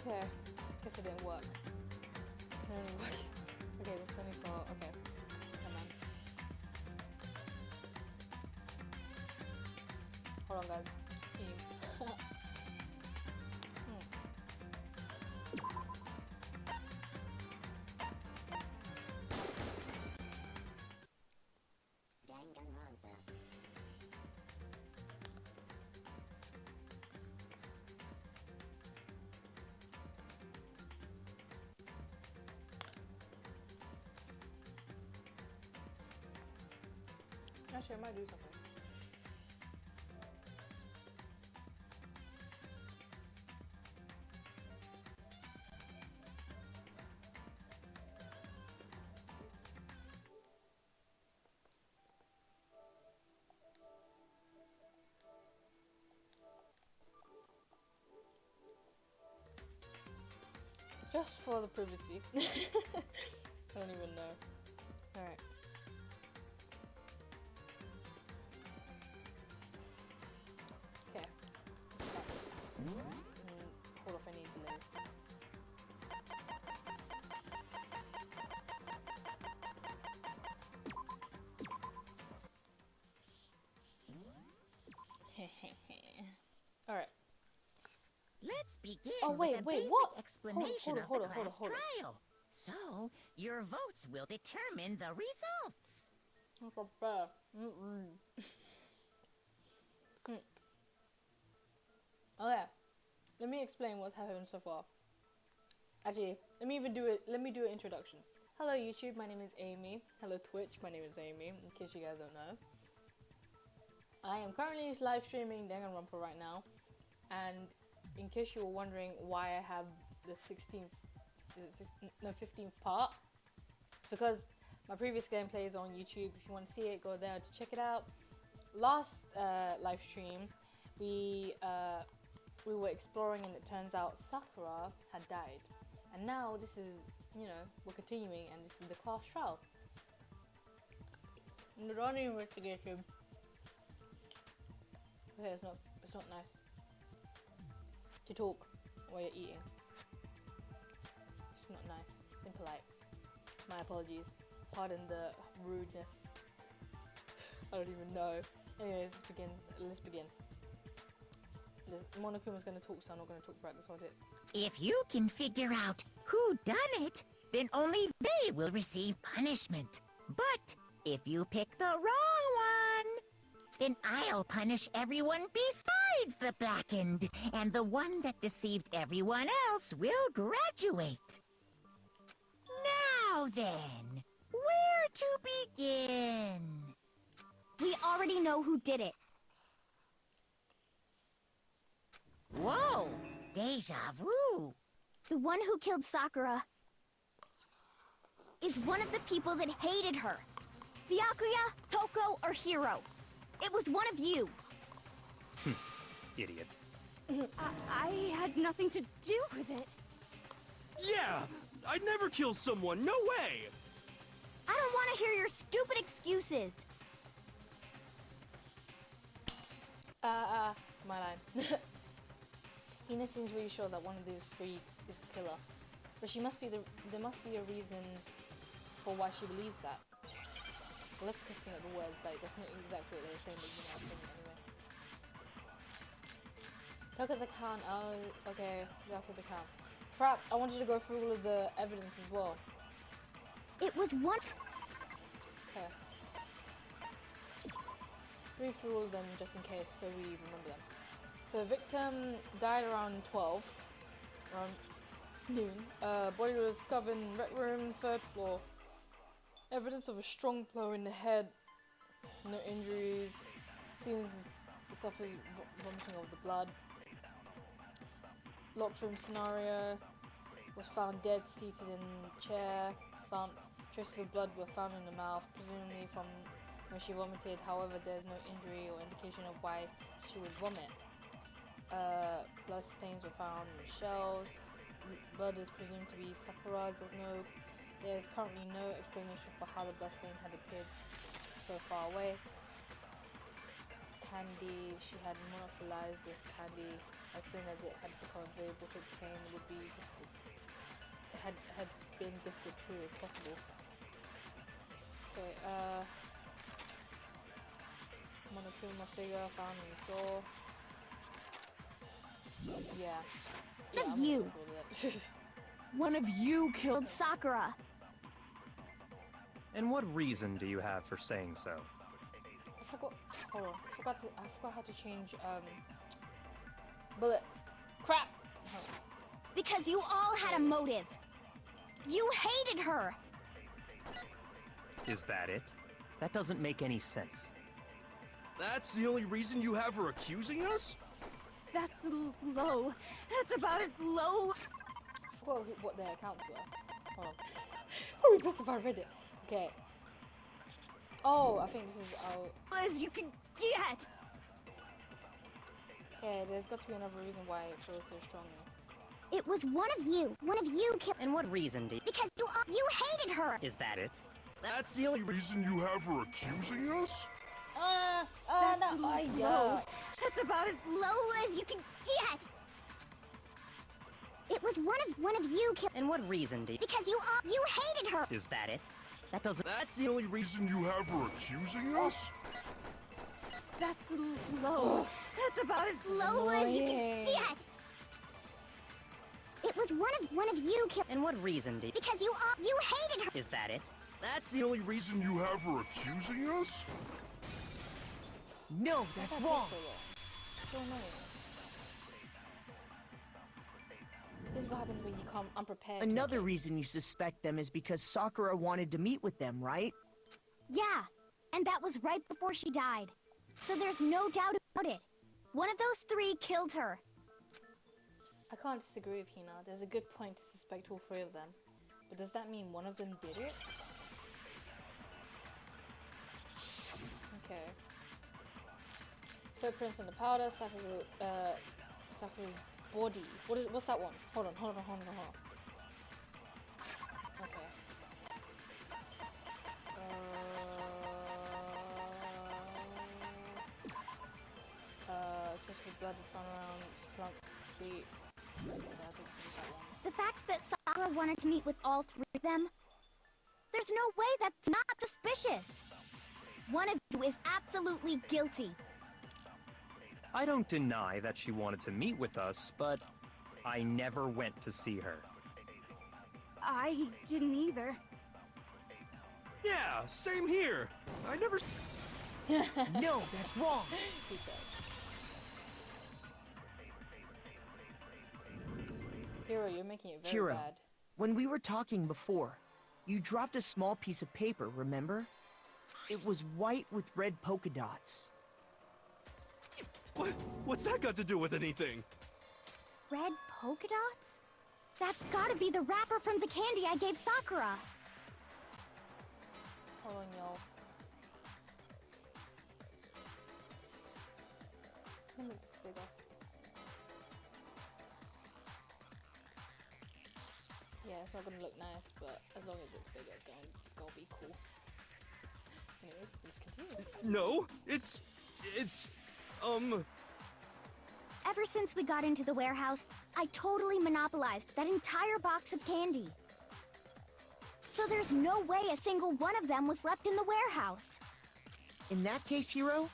Okay, guess it didn't work. This can only work. Okay, that's only for. Okay, never mind. Hold on, guys. Danganronpa. Actually, I might do something. Just for the privacy. I don't even know. Alright. Okay. Let's start this. Hold off any delays. Alright. Let's begin Oh, wait, with a wait, basic what? explanation Hold of on, the class trial. So, your votes will determine the results. That's not fair. Okay. Let me explain what's happened so far. Actually, let me do an introduction. Hello YouTube, my name is Amy. Hello Twitch, my name is Amy, in case you guys don't know. I am currently live streaming Danganronpa right now, and in case you were wondering why I have the 15th part, it's because my previous gameplay is on YouTube. If you want to see it, go there to check it out. Last live stream, we were exploring, and it turns out Sakura had died. And now this is, we're continuing, and this is the class trial. Not investigation. Okay, it's not nice to talk while you're eating. It's not nice. It's impolite. My apologies. Pardon the rudeness. I don't even know. Anyways, let's begin. Monokuma's gonna talk, so I'm not gonna talk throughout this whole bit. If you can figure out who done it, then only they will receive punishment. But if you pick the wrong one, then I'll punish everyone besides the blackened, and the one that deceived everyone else will graduate. Now then, where to begin? We already know who did it. Whoa, deja vu. The one who killed Sakura is one of the people that hated her. Byakuya, Toko, or Hiro. It was one of you. Idiot. I had nothing to do with it. Yeah! I'd never kill someone, no way! I don't want to hear your stupid excuses. My line. Hina seems really sure that one of those three is the killer. But there must be a reason for why she believes that. I love twisting up the words, like that's not exactly what they were saying, but I'm saying it anyway. Toka's account, oh, okay, Yaku's account. Crap, I wanted to go through all of the evidence as well. It was one... Okay. Read through all of them just in case, so we remember them. So victim died around 12, around noon. Body was discovered in rec room, 3rd floor. Evidence of a strong blow in the head. No injuries. Seems suffers vomiting of the blood. Locked room scenario. Was found dead, seated in chair, slumped. Traces of blood were found in the mouth, presumably from when she vomited. However, there's no injury or indication of why she would vomit. Blood stains were found in shells. Blood is presumed to be Sakura's. There's currently no explanation for how the blood stain had appeared so far away. candy. She had monopolized this candy as soon as it had become available to obtain. It would be difficult. It had been difficult to, if possible. Okay, monochroma figure found on the floor. Yeah. One of I'm you. looking forward to that. One of you killed Sakura. And what reason do you have for saying so? I forgot. Hold on. I forgot how to change bullets. Crap. Hold on. Because you all had a motive. You hated her. Is that it? That doesn't make any sense. That's the only reason you have her accusing us? That's low. That's about as low. I forgot what their accounts were. Hold on. Probably best if I read it. Okay. Oh, I think this is our. As you can get. Okay, there's got to be another reason why it feels so strongly. It was one of you. One of you killed. And what reason do Because you hated her. Is that it? That's the only Reason you have her accusing us? That's no, low. That's about as Low as you can get. It was one of you killed. And what reason do Because you hated her. Is that it? That doesn't. That's the only reason. Reason you have her accusing us? That's low. That's about as Low as you can annoying. get. It was one of you killed. And what reason do Because you hated her. Is that it? That's the only Reason reason. you have her accusing us? No, Why that's does that wrong. take so long? So annoying. This is what happens when you come unprepared. to a Another case. reason you suspect them is because Sakura wanted to meet with them, right? Yeah, and that was right before she died. So there's no doubt about it. One of those three killed her. I can't disagree with Hina. There's a good point to suspect all three of them. But does that mean one of them did it? Okay. Footprints on the powder, Sakura's body. What's that one? Hold on. Okay. Traces of blood were found around slump seat. So I think it's that one. The fact that Sakura wanted to meet with all three of them, there's no way that's not suspicious. One of you is absolutely guilty. I don't deny that she wanted to meet with us, but I never went to see her. I didn't either. Yeah, same here. I never. No, that's wrong. He said. Hero, you're making it very Hero, bad. when we were talking before, you dropped a small piece of paper, remember? It was white with red polka dots. What's that got to do with anything? Red polka dots? That's gotta be the wrapper from the candy I gave Sakura. Hold on, y'all. Let me make this bigger. Yeah, it's not gonna look nice, but as long as it's bigger, it's gonna be cool. Anyways, let's continue. No, it's Ever since we got into the warehouse, I totally monopolized that entire box of candy. So there's no way a single one of them was left in the warehouse. In that case, Hero,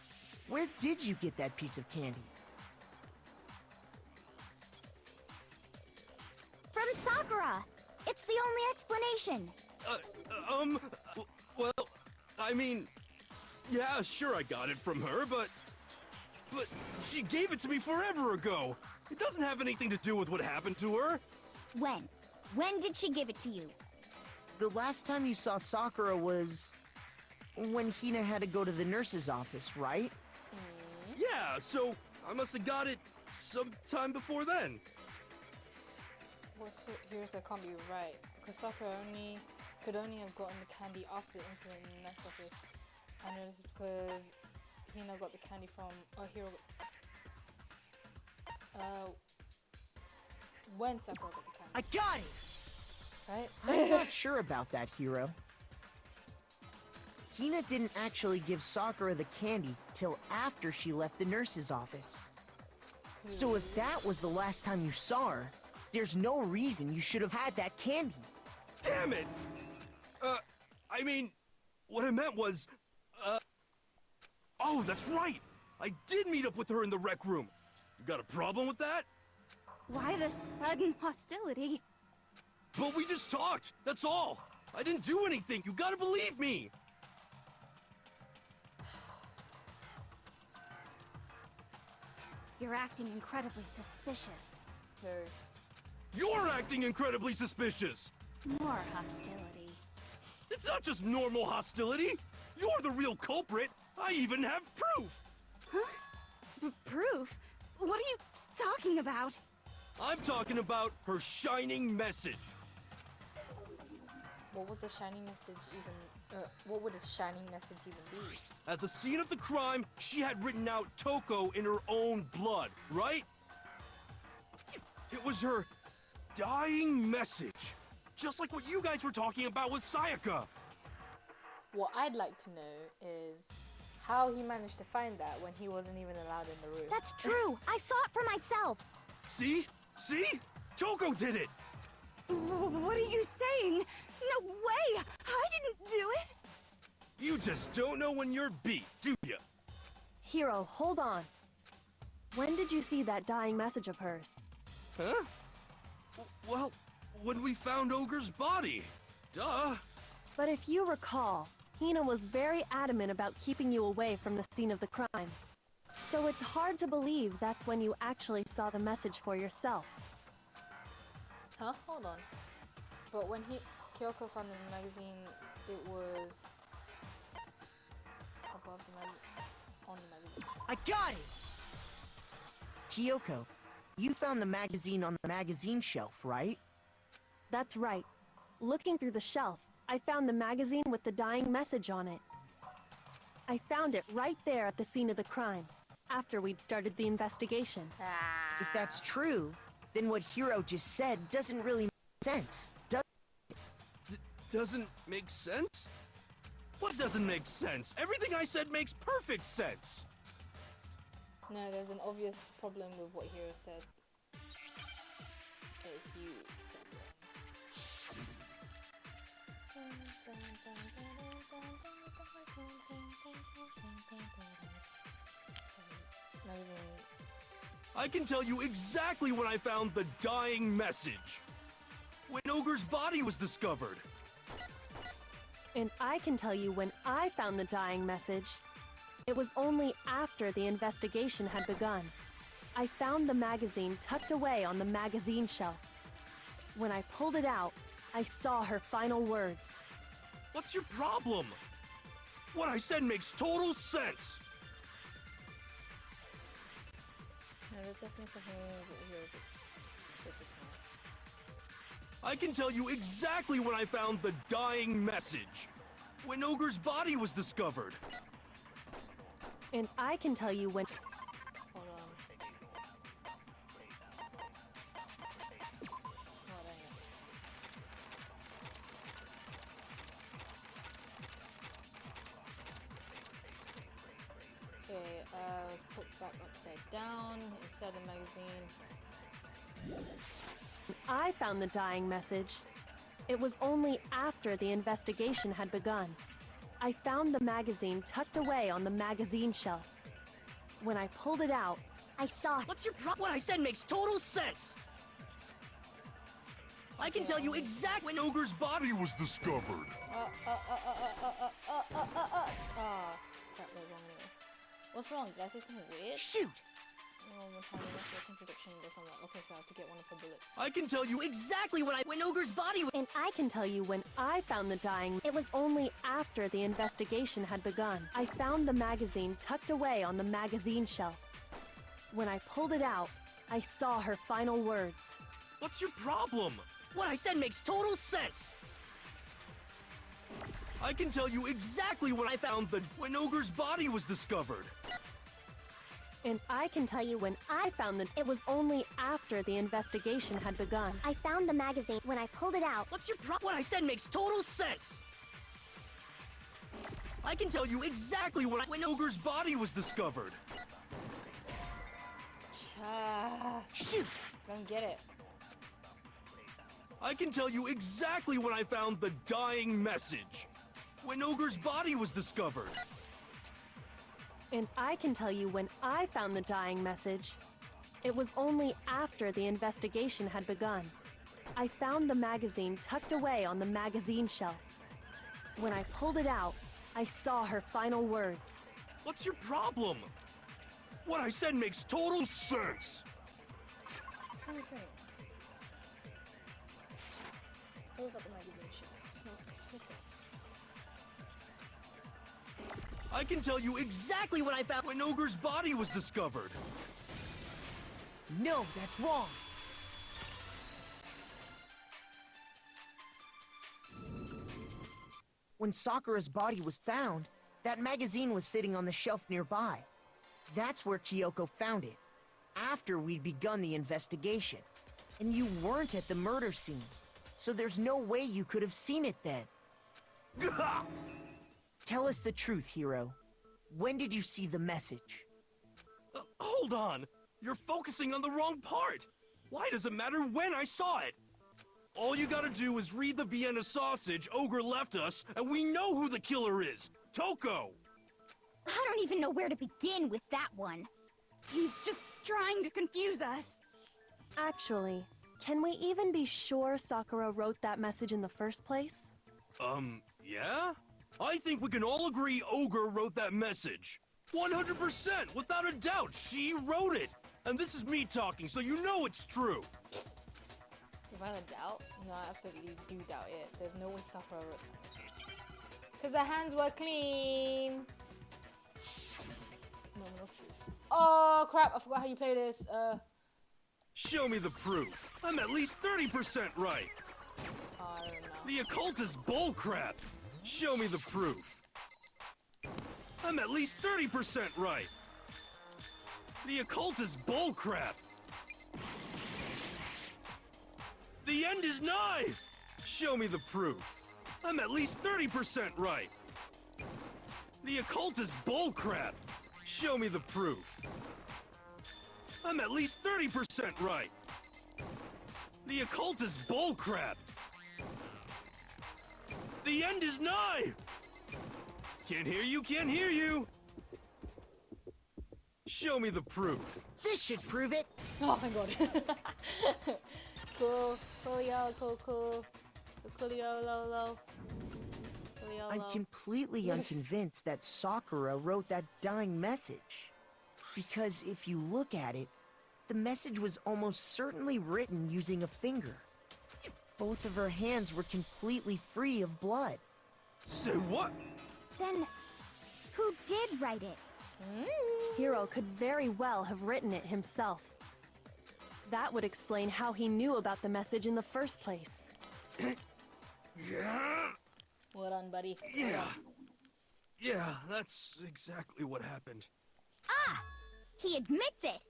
where did you get that piece of candy? From Sakura! It's the only explanation. well, I mean, yeah, sure I got it from her, but she gave it to me forever ago. It doesn't have anything to do with what happened to her. When? When did she give it to you? The last time you saw Sakura was when Hina had to go to the nurse's office, right? Yeah, so I must have got it sometime before then. Here's I can't be right, because Sakura could only have gotten the candy after the incident in the nurse office. I know this is because Hina got the candy from Hiro. When Sakura got the I candy, got it! right? I'm not sure about that, Hero. Hina didn't actually give Sakura the candy till after she left the nurse's office. So if that was the last time you saw her, there's no reason you should have had that candy. Damn it! I mean, what I meant was, oh, that's right! I did meet up with her in the rec room. You got a problem with that? Why the sudden hostility? But we just talked, that's all! I didn't do anything, you gotta believe me! You're acting incredibly suspicious. Very. You're acting incredibly suspicious! More hostility. It's not just normal hostility! You're the real culprit! I even have proof! Huh? Proof? What are you talking about? I'm talking about her shining message. What was the shining message even? What would a shining message even be? At the scene of the crime, she had written out Toko in her own blood, right? It was her dying message. Just like what you guys were talking about with Sayaka. What I'd like to know is how he managed to find that when he wasn't even allowed in the room. That's true. I saw it for myself. See? See? Toko did it! What are you saying? No way! I didn't do it! You just don't know when you're beat, do ya? Hiro, hold on. When did you see that dying message of hers? Huh? Well, when we found Ogre's body. Duh. But if you recall, Hina was very adamant about keeping you away from the scene of the crime. So it's hard to believe that's when you actually saw the message for yourself. Huh? Hold on. But when Kyoko found the magazine, it was above the magazine, on the magazine. I got it! Kyoko, you found the magazine on the magazine shelf, right? That's right. Looking through the shelf, I found the magazine with the dying message on it. I found it right there at the scene of the crime, after we'd started the investigation. If that's true, then what Hiro just said doesn't really make sense, does it? Doesn't make sense? What doesn't make sense? Everything I said makes perfect sense! No, there's an obvious problem with what Hiro said. A huge problem. I can tell you exactly when I found the dying message. When Ogre's body was discovered. And I can tell you when I found the dying message. It was only after the investigation had begun. I found the magazine tucked away on the magazine shelf. When I pulled it out, I saw her final words. What's your problem? What I said makes total sense. No, there's definitely something wrong with what Hiro said just now. I can tell you exactly when I found the dying message. When Ogre's body was discovered. And I can tell you when... Hold on. Oh, dang it. Okay, let's put back upside down inside the magazine. I found the dying message. It was only after the investigation had begun. I found the magazine tucked away on the magazine shelf. When I pulled it out, I saw it. What's your problem? What I said makes total sense. I can tell you exactly when Ogre's body was discovered. Crap, that was wrong anyway. What's wrong? Did I say something weird? Shoot! No, we're trying to mess with a contradiction or something. Okay, so I have to get one of her bullets. I can tell you exactly when Ogre's body was... and I can tell you when I found the dying... It was only after the investigation had begun. I found the magazine tucked away on the magazine shelf. When I pulled it out, I saw her final words. What's your problem? What I said makes total sense. I can tell you exactly when I found when Ogre's body was discovered. And I can tell you when I found the... It was only after the investigation had begun. I found the magazine. When I pulled it out, What's your problem? What I said makes total sense. I can tell you exactly when Ogre's body was discovered. Shoot! I don't get it. I can tell you exactly when I found the dying message. When Ogre's body was discovered. And I can tell you when I found the dying message. It was only after the investigation had begun. I found the magazine tucked away on the magazine shelf. When I pulled it out, I saw her final words. What's your problem? What I said makes total sense. I'm trying to think. What about the magazine shit? It's not specific. I can tell you exactly when I found when Ogre's body was discovered. No, that's wrong. When Sakura's body was found, that magazine was sitting on the shelf nearby. That's where Kyoko found it, after we'd begun the investigation. And you weren't at the murder scene, so there's no way you could have seen it then. Gah! Tell us the truth, Hiro. When did you see the message? Hold on. You're focusing on the wrong part. Why does it matter when I saw it? All you gotta do is read the Vienna sausage Ogre left us, and we know who the killer is. Toko! I don't even know where to begin with that one. He's just trying to confuse us. Actually, can we even be sure Sakura wrote that message in the first place? Yeah? I think we can all agree Ogre wrote that message. 100%, without a doubt, she wrote it. And this is me talking, so you know it's true. If I don't doubt, no, I absolutely do doubt it. There's no way Sakura wrote that message. Because her hands were clean. Moment of truth. Oh crap, I forgot how you play this. Show me the proof. I'm at least 30% right. I don't know. The occult is bullcrap. Show me the proof. I'm at least 30% right. The occult is bullcrap. The end is nigh. Show me the proof. I'm at least 30% right. The occult is bullcrap. Show me the proof. I'm at least 30% right. The occult is bullcrap. The end is nigh. Can't hear you, can't hear you. Show me the proof. This should prove it. Oh, thank God. Cool. Coolio, cool. Coolio, low. Coolio, I'm low. completely unconvinced that Sakura wrote that dying message. Because if you look at it, the message was almost certainly written using a finger. Both of her hands were completely free of blood. Say what? Then, who did write it? Hiro could very well have written it himself. That would explain how he knew about the message in the first place. Yeah. Well done, buddy. Yeah, that's exactly what happened. Ah! He admits it!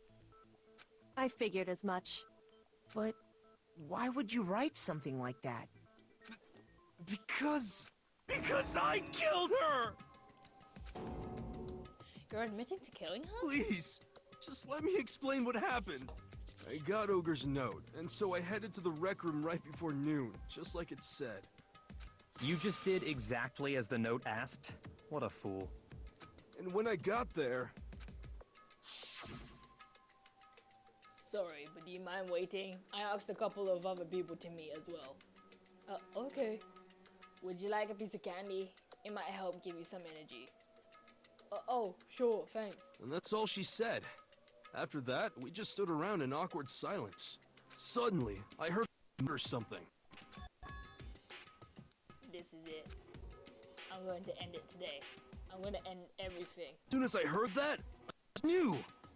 I figured as much. But why would you write something like that? Because I killed her! You're admitting to killing her? Please, just let me explain what happened. I got Ogre's note, and so I headed to the rec room right before noon, just like it said. You just did exactly as the note asked? What a fool. And when I got there... Sorry, but do you mind waiting? I asked a couple of other people to meet as well. Okay. Would you like a piece of candy? It might help give you some energy. Oh, sure, thanks. And that's all she said. After that, we just stood around in awkward silence. Suddenly, I heard or something. This is it. I'm going to end it today. I'm going to end everything. As soon as I heard that,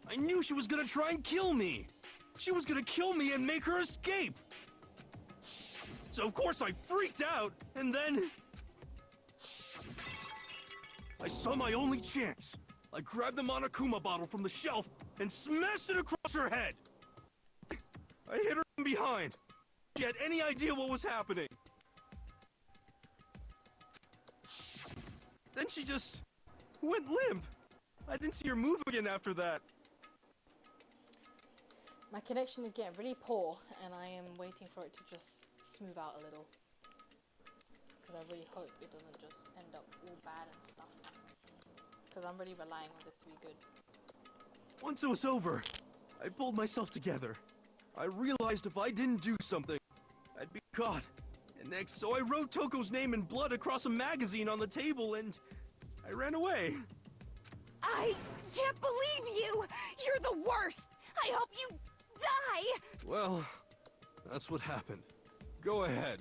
I knew she was gonna try and kill me. She was gonna kill me and make her escape. So of course I freaked out, and then... I saw my only chance. I grabbed the Monokuma bottle from the shelf and smashed it across her head. I hit her from behind. She had any idea what was happening. Then she just went limp. I didn't see her move again after that. My connection is getting really poor, and I am waiting for it to just smooth out a little. Because I really hope it doesn't just end up all bad and stuff. Because I'm really relying on this to be good. Once it was over, I pulled myself together. I realized if I didn't do something, I'd be caught. And next, so I wrote Toko's name in blood across a magazine on the table, and I ran away. I can't believe you! You're the worst! I hope you die! Well, that's what happened. Go ahead.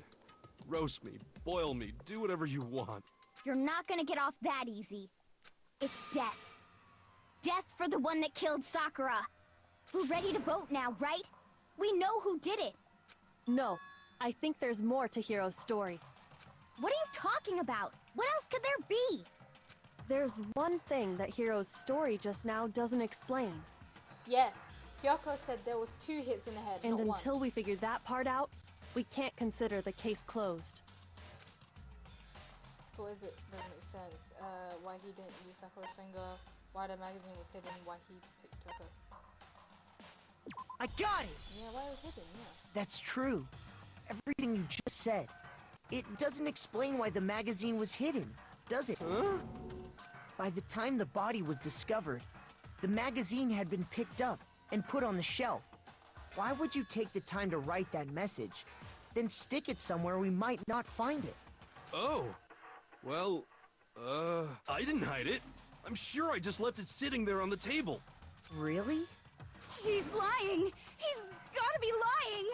Roast me, boil me, do whatever you want. You're not gonna get off that easy. It's death. Death for the one that killed Sakura. We're ready to vote now, right? We know who did it. No, I think there's more to Hiro's story. What are you talking about? What else could there be? There's one thing that Hiro's story just now doesn't explain. Yes, Kyoko said there was 2 hits in the head, And not one. until we figure that part out, we can't consider the case closed. So what is it? Doesn't make sense. Why he didn't use Sakura's finger, why the magazine was hidden, why he picked Toko. I got it! Yeah, why it was hidden, yeah. That's true. Everything you just said. It doesn't explain why the magazine was hidden, does it? Huh? By the time the body was discovered, the magazine had been picked up and put on the shelf. Why would you take the time to write that message, then stick it somewhere we might not find it? Oh. Well, I didn't hide it. I'm sure I just left it sitting there on the table. Really? He's lying! He's gotta be lying!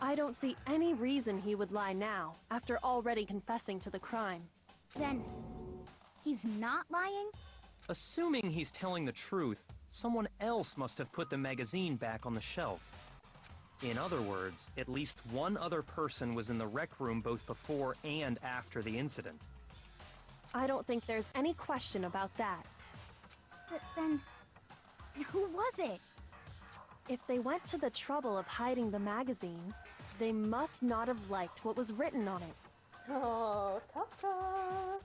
I don't see any reason he would lie now, after already confessing to the crime. Then, he's not lying? Assuming he's telling the truth, someone else must have put the magazine back on the shelf. In other words, at least one other person was in the rec room both before and after the incident. I don't think there's any question about that. But then, who was it? If they went to the trouble of hiding the magazine, they must not have liked what was written on it. Oh, Toko!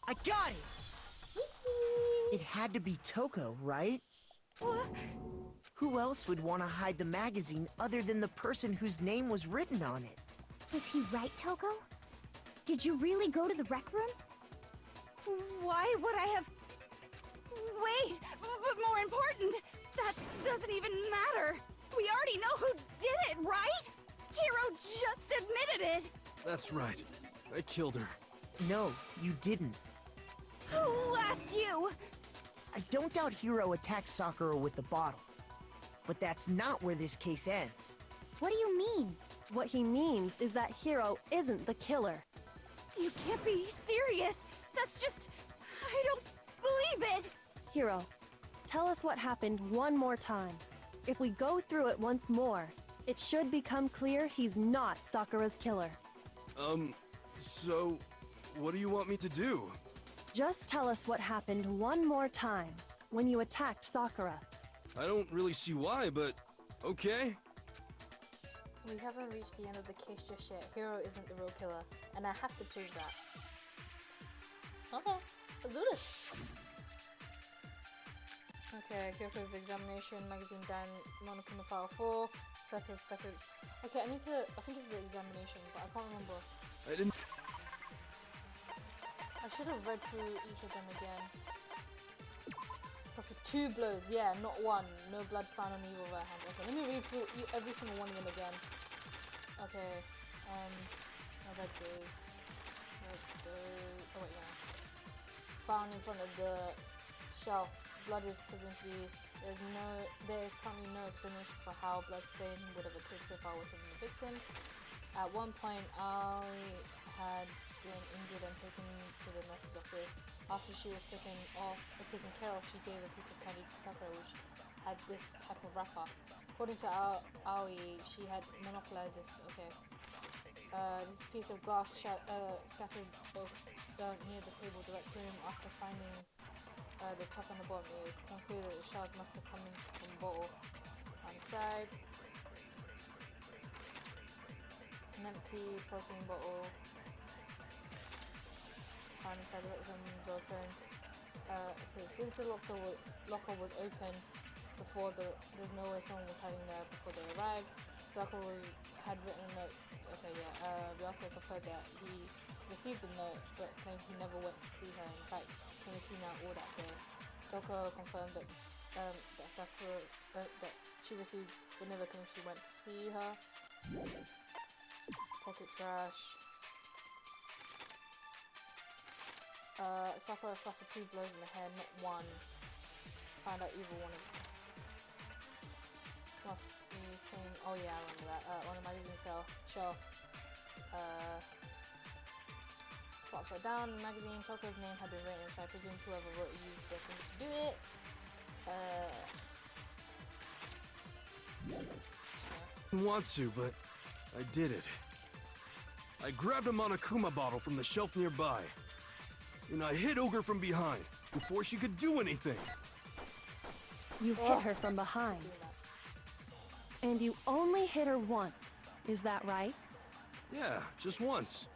I got it! It had to be Toko, right? What? Who else would want to hide the magazine other than the person whose name was written on it? Was he right, Toko? Did you really go to the rec room? Why would I have... Wait! But more important, that doesn't even matter! We already know who did it, right? Hiro just admitted it! That's right. I killed her. No, you didn't. Who asked you? I don't doubt Hiro attacked Sakura with the bottle. But that's not where this case ends. What do you mean? What he means is that Hiro isn't the killer. You can't be serious! That's just... I don't believe it! Hiro, tell us what happened one more time. If we go through it once more, it should become clear he's not Sakura's killer. So, what do you want me to do? Just tell us what happened one more time, when you attacked Sakura. I don't really see why, but okay. We haven't reached the end of the case just yet. Hiro isn't the real killer, and I have to prove that. Okay, let's do this. Okay, Kyoko's examination, magazine Dan Monokuma File 4, Sato's second. Okay, I think this is the examination, but I can't remember. I didn't... I should have read through each of them again. So for 2 blows, yeah, not 1. No blood found on either of our hands. Okay, let me read through every single one of them again. Okay, I read those. Oh wait, yeah. Found in front of the shelf. Blood is presumed to be. There is currently no explanation for how blood stain would have appeared so far within the victim. At one point, I had been injured and taken to the nurse's office. After she was taken care of, she gave a piece of candy to Sakura, which had this type of wrapper. According to Aoi, she had monopolized this. Okay. This piece of glass scattered near the table direct room. After finding the top and the bottom, is concluded that the shards must have come in from the bottle on the side. An empty protein bottle. found inside the rec room was open. So since the locker was open before there's no way someone was hiding there before they arrived. Sakura had written a note. Okay, yeah. Ryoko confirmed that he received the note, but claimed he never went to see her. In fact, he was seen out all that day. Toko confirmed that that Sakura that she received the never claimed she went to see her. Pocket trash. Sakura suffered 2 blows in the head, not one. Found out either one of me saying, oh yeah, I remember that. On the magazine shelf. Upside down in the magazine, Toko's name had been written, so I presume whoever wrote it used their finger to do it. Didn't want to, but I did it. I grabbed a Monokuma bottle from the shelf nearby, and I hit Ogre from behind before she could do anything. You hit her from behind. And you only hit her once, is that right? Yeah, just once.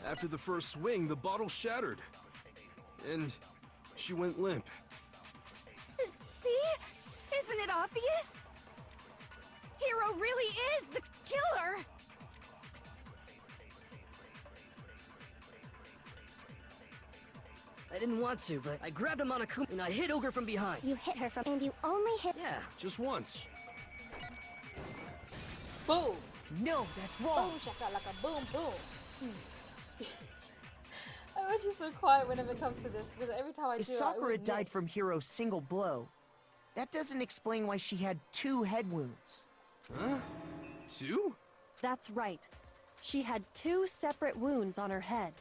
After the first swing, the bottle shattered, and she went limp. See? Isn't it obvious? Hiro really is the killer! I didn't want to, but I grabbed a Monokuma and I hit Ogre from behind. You hit her from, and you only hit. Yeah. Just once. Boom! No, that's wrong. Boom, shakalaka, boom, boom. I'm actually so quiet whenever it comes to this because every time I do If it, I Sakura always died miss. from Hiro's single blow, that doesn't explain why she had 2 head wounds. Huh? 2? That's right. She had 2 separate wounds on her head.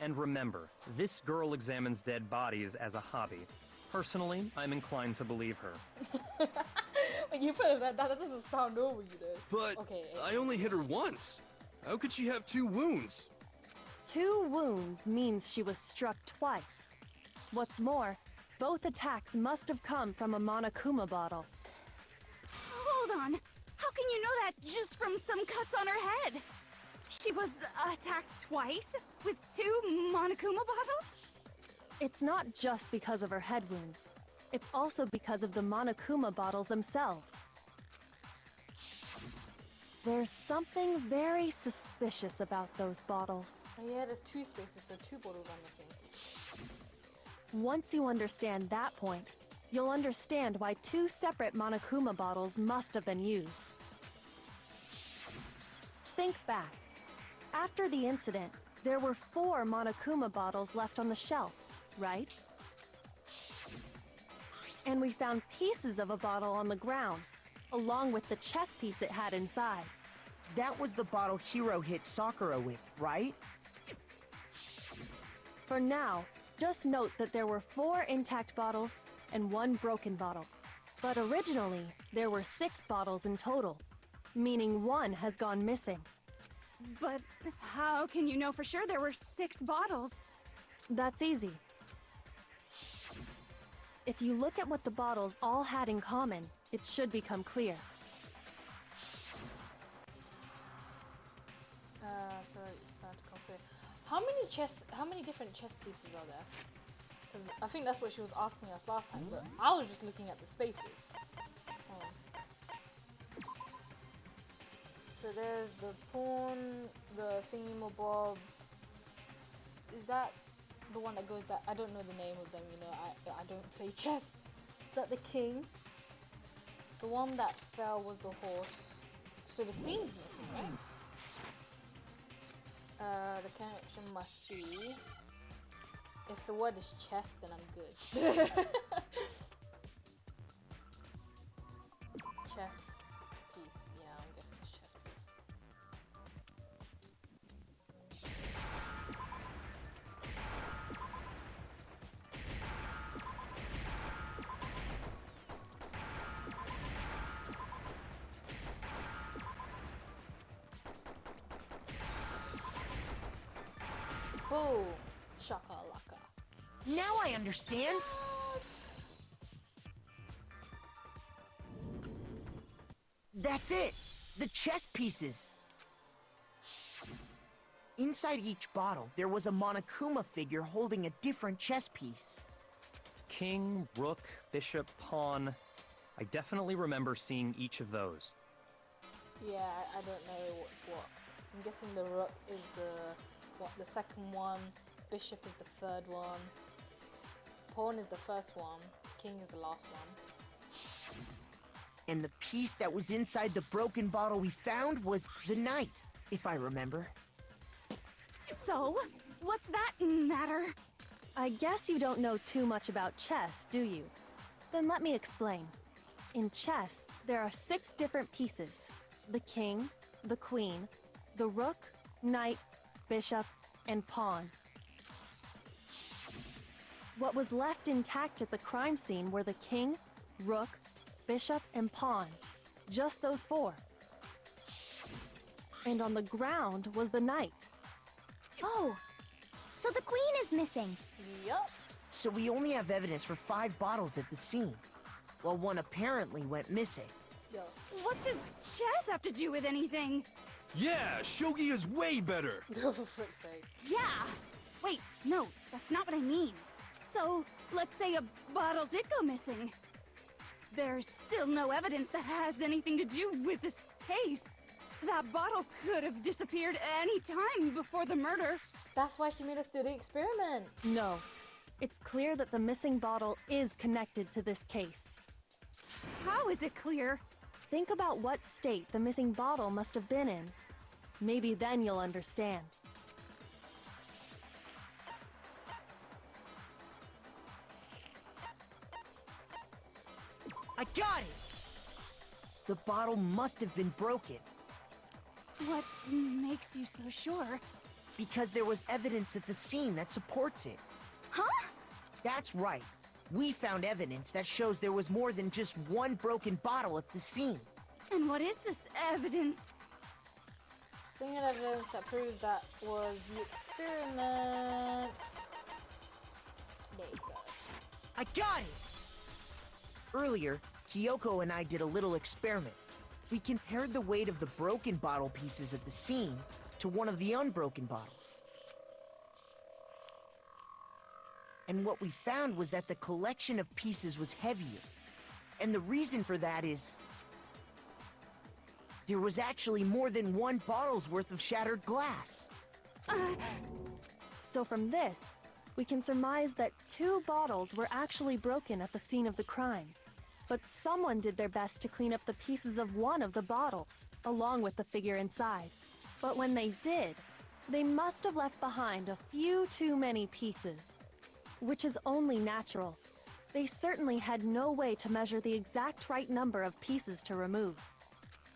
And remember, this girl examines dead bodies as a hobby. Personally, I'm inclined to believe her. You put it that doesn't sound normal, you know. But okay, I only hit her once. How could she have 2 wounds? 2 wounds means she was struck twice. What's more, both attacks must have come from a Monokuma bottle. Hold on. How can you know that just from some cuts on her head? She was attacked twice with 2 Monokuma bottles? It's not just because of her head wounds. It's also because of the Monokuma bottles themselves. There's something very suspicious about those bottles. Oh yeah, there's 2 spaces, so 2 bottles are missing. Once you understand that point, you'll understand why 2 separate Monokuma bottles must have been used. Think back. After the incident, there were 4 Monokuma bottles left on the shelf, right? And we found pieces of a bottle on the ground, along with the chess piece it had inside. That was the bottle Hiro hit Sakura with, right? For now, just note that there were 4 intact bottles and 1 broken bottle. But originally, there were 6 bottles in total, meaning 1 has gone missing. But how can you know for sure there were 6 bottles? That's easy. If you look at what the bottles all had in common, it should become clear. For it's time to complete. How many different chess pieces are there? Because I think that's what she was asking us last time, but I was just looking at the spaces. So there's the pawn, the thingamabob. Is that the one that goes that? I don't know the name of them, you know, I don't play chess. Is that the king? The one that fell was the horse. So the queen's missing, right? The connection must be... If the word is chess, then I'm good. Chess piece. Yeah, I'm guessing it's chess piece. Boom! Shakalaka. Now I understand. That's it. The chess pieces. Inside each bottle, there was a Monokuma figure holding a different chess piece. King, rook, bishop, pawn. I definitely remember seeing each of those. Yeah, I don't know what's what. I'm guessing the rook is the second one, bishop is the third one, pawn is the first one, king is the last one. And the piece that was inside the broken bottle we found was the knight, if I remember. So, what's that matter? I guess you don't know too much about chess, do you? Then let me explain. In chess, there are 6 different pieces. The king, the queen, the rook, knight, bishop, and pawn. What was left intact at the crime scene were the king, rook, bishop, and pawn. Just those 4. And on the ground was the knight. Oh, so the queen is missing. Yup. So we only have evidence for 5 bottles at the scene, while one apparently went missing. Yes. What does chess have to do with anything? Yeah, shogi is way better. For frick's sake. Yeah! Wait, no, that's not what I mean. So, let's say a bottle did go missing. There's still no evidence that has anything to do with this case. That bottle could have disappeared any time before the murder. That's why she made us do the experiment. No. It's clear that the missing bottle is connected to this case. How is it clear? Think about what state the missing bottle must have been in. Maybe then you'll understand. I got it! The bottle must have been broken, What makes you so sure? because there was evidence at the scene that supports it. Huh? That's right. We found evidence that shows there was more than just one broken bottle at the scene. And what is this evidence? Seeing evidence that proves that was the experiment. There you go. I got it! Earlier, Kyoko and I did a little experiment. We compared the weight of the broken bottle pieces at the scene to one of the unbroken bottles. And what we found was that the collection of pieces was heavier. And the reason for that is there was actually more than one bottle's worth of shattered glass. So from this, we can surmise that 2 bottles were actually broken at the scene of the crime. But someone did their best to clean up the pieces of one of the bottles, along with the figure inside. But when they did, they must have left behind a few too many pieces. Which is only natural. They certainly had no way to measure the exact right number of pieces to remove.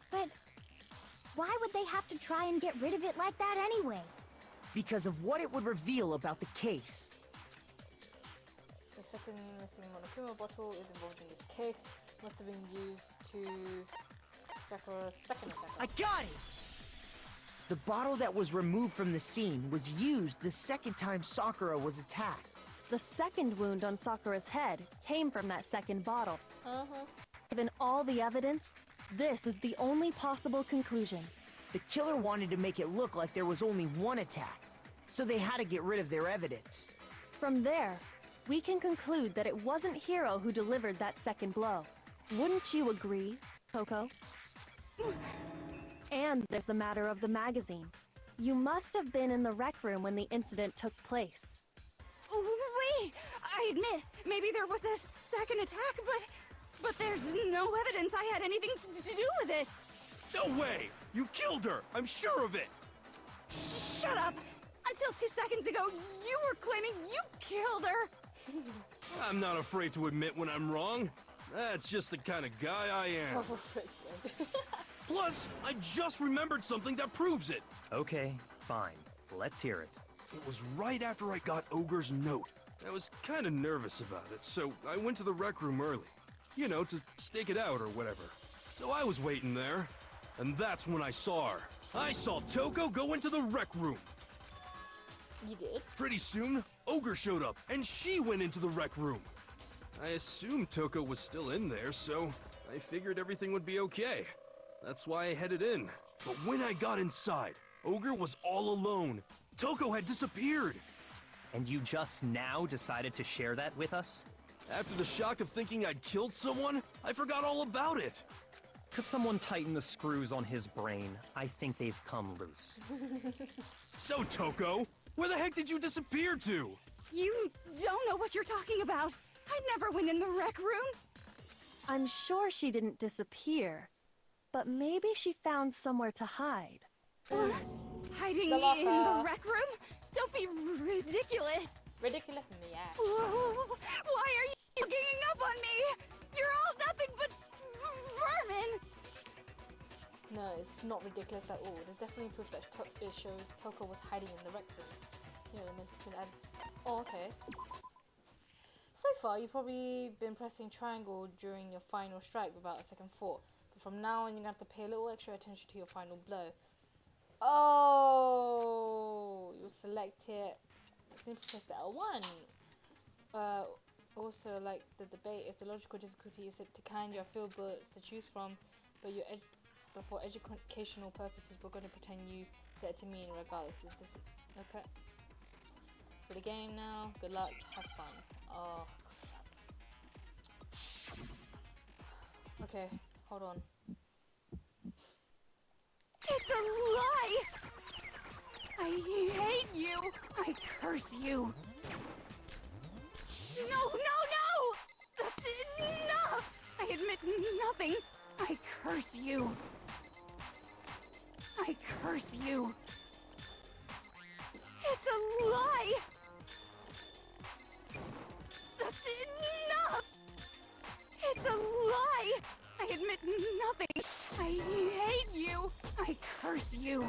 But why would they have to try and get rid of it like that anyway? Because of what it would reveal about the case. The second missing Monokuma bottle is involved in this case. Must have been used to Sakura's second attack. I got it! The bottle that was removed from the scene was used the second time Sakura was attacked. The second wound on Sakura's head came from that second bottle. Uh-huh. Given all the evidence, this is the only possible conclusion. The killer wanted to make it look like there was only one attack, so they had to get rid of their evidence. From there, we can conclude that it wasn't Hiro who delivered that second blow. Wouldn't you agree, Coco? And there's the matter of the magazine. You must have been in the rec room when the incident took place. Wait! I admit, maybe there was a second attack, but there's no evidence I had anything to do with it. No way! You killed her! I'm sure of it! Shut up! Until 2 seconds ago, you were claiming you killed her! I'm not afraid to admit when I'm wrong. That's just the kind of guy I Oh, am. for frick's sake. Plus, I just remembered something that proves it. Okay, fine. Let's hear it. It was right after I got Ogre's note. I was kind of nervous about it, so I went to the rec room early. You know, to stake it out or whatever. So I was waiting there, and that's when I saw her. I saw Toko go into the rec room. You did? Pretty soon, Ogre showed up, and she went into the rec room. I assumed Toko was still in there, so I figured everything would be okay. That's why I headed in. But when I got inside, Ogre was all alone. Toko had disappeared. And you just now decided to share that with us? After the shock of thinking I'd killed someone, I forgot all about it. Could someone tighten the screws on his brain? I think they've come loose. So, Toko, where the heck did you disappear to? You don't know what you're talking about. I never went in the rec room. I'm sure she didn't disappear, but maybe she found somewhere to hide. Hiding The locker. in the rec room? Don't be ridiculous. Ridiculous in the ass. Whoa, why are you ganging up on me? You're all nothing but vermin. No, it's not ridiculous at all. There's definitely proof that it shows Toko was hiding in the rec room. Yeah, it must have been added. Oh, okay. So far, you've probably been pressing triangle during your final strike without a second thought. But from now on, you're going to have to pay a little extra attention to your final blow. Oh, you'll select it. Simply press the L1. Also, like the debate, if the logical difficulty is set to kind, you have few bullets to choose from, but for educational purposes, we're going to pretend you set it to mean regardless. Is this okay? For the game now. Good luck. Have fun. Oh, crap. Okay, hold on. It's a lie! I hate you! I curse you! No, no, no! That's enough! I admit nothing! I curse you! I curse you! It's a lie! That's enough! It's a lie! I admit nothing! I hate you! I curse you!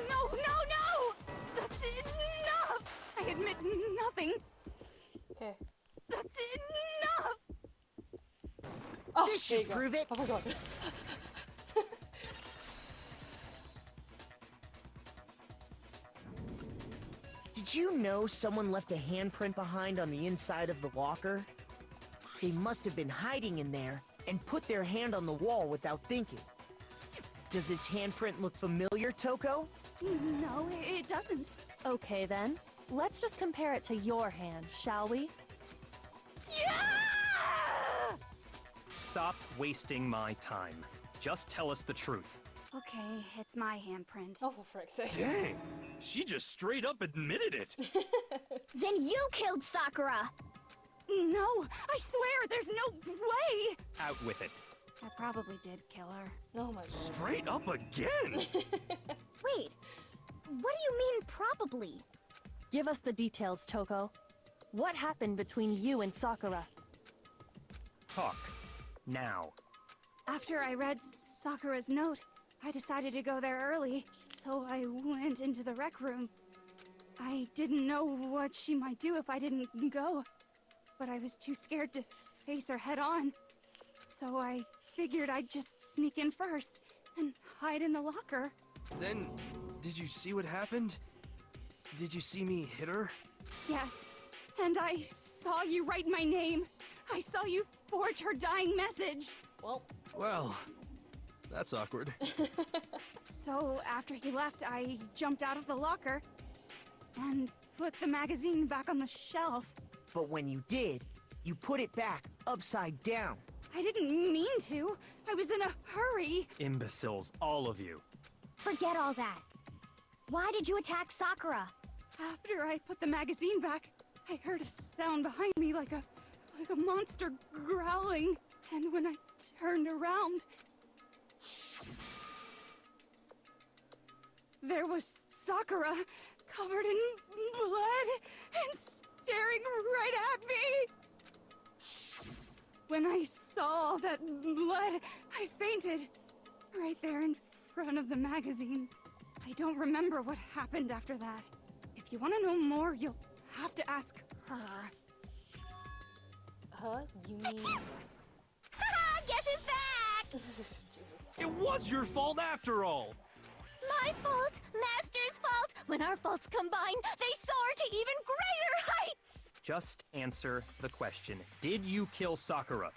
No, no, no! That's enough! I admit nothing! Okay. That's enough! Oh, This there should you go. prove it. Oh my god. Did you know someone left a handprint behind on the inside of the locker? They must have been hiding in there and put their hand on the wall without thinking. Does this handprint look familiar, Toko? No, it doesn't. Okay then, let's just compare it to your hand, shall we? Yeah! Stop wasting my time. Just tell us the truth. Okay, it's my handprint. Oh, for frick's sake. Dang, she just straight up admitted it. Then you killed Sakura! No, I swear, there's no way! Out with it. I probably did kill her. Oh my god. Straight up again? Wait, what do you mean probably? Give us the details, Toko. What happened between you and Sakura? Talk. Now. After I read Sakura's note, I decided to go there early, so I went into the rec room. I didn't know what she might do if I didn't go, but I was too scared to face her head on. So I figured I'd just sneak in first and hide in the locker. Then, did you see what happened? Did you see me hit her? Yes, and I saw you write my name. I saw you forge her dying message. Well, that's awkward. So after he left, I jumped out of the locker and put the magazine back on the shelf. But when you did, you put it back upside down. I didn't mean to. I was in a hurry. Imbeciles, all of you. Forget all that. Why did you attack Sakura? After I put the magazine back, I heard a sound behind me like a monster growling. And when I turned around, there was Sakura, covered in blood and staring right at me. When I saw all that blood, I fainted. Right there in front of the magazines. I don't remember what happened after that. If you want to know more, you'll have to ask her. Huh? You mean... Guess who's back? Jesus. It was your fault after all! My fault, Master's fault. When our faults combine, they soar to even greater heights. Just answer the question. Did you kill Sakura?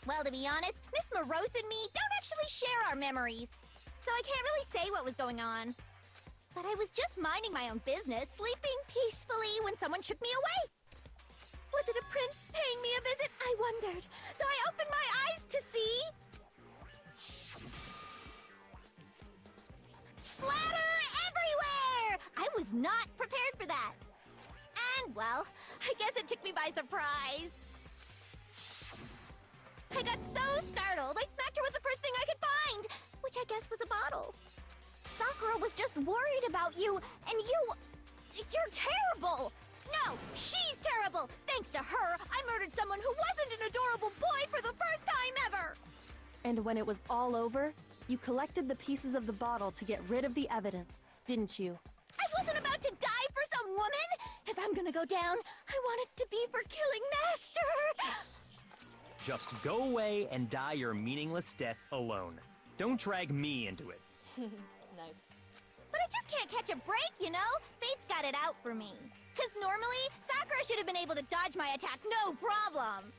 Well, to be honest, Miss Morose and me don't actually share our memories. so I can't really say what was going on. But I was just minding my own business, sleeping peacefully when someone shook me away. Was it a prince paying me a visit? I wondered. So I opened my eyes to see... splatter everywhere! I was not prepared for that. And, well, I guess it took me by surprise. I got so startled, I smacked her with the first thing I could find, which I guess was a bottle. Sakura was just worried about you, and you're terrible! No, she's terrible! Thanks to her, I murdered someone who wasn't an adorable boy for the first time ever! And when it was all over, you collected the pieces of the bottle to get rid of the evidence, didn't you? I wasn't about to die for some woman! If I'm gonna go down, I want it to be for killing Master! Just go away and die your meaningless death alone. Don't drag me into it. Nice. But I just can't catch a break, you know? Fate's got it out for me. 'Cause normally, Sakura should have been able to dodge my attack, no problem!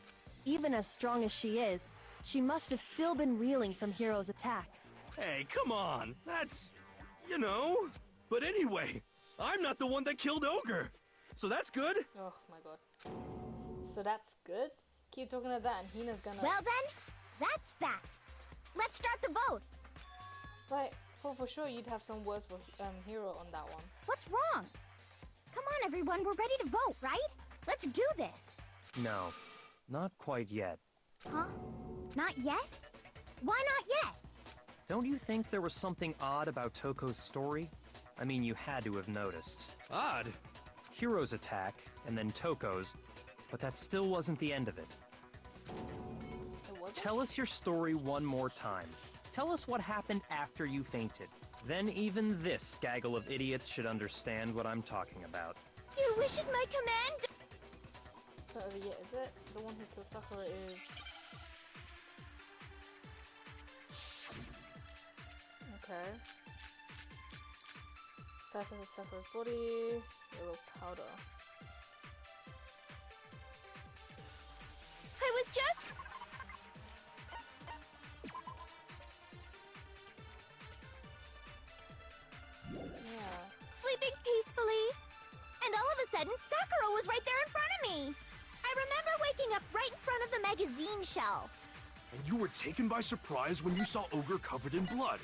Even as strong as she is, she must have still been reeling from Hiro's attack. Hey, come on. That's... you know... But anyway, I'm not the one that killed Ogre. So that's good. Oh my god. So that's good? Keep talking like that and Hina's gonna... Well then, that's that. Let's start the vote. Like, for sure you'd have some words for Hero on that one. What's wrong? Come on, everyone, we're ready to vote, right? Let's do this. No, not quite yet. Huh? Not yet? Why not yet? Don't you think there was something odd about Toko's story? I mean, you had to have noticed. Odd? Hiro's attack, and then Toko's, but that still wasn't the end of it. It wasn't? Tell us your story one more time. Tell us what happened after you fainted. Then even this gaggle of idiots should understand what I'm talking about. Your wish is my command. It's not over yet, is it? The one who killed Sakura is... Okay. Status of Sakura's body, yellow powder. I was just... Yeah. sleeping peacefully. And all of a sudden, Sakura was right there in front of me. I remember waking up right in front of the magazine shelf. And you were taken by surprise when you saw Ogre covered in blood.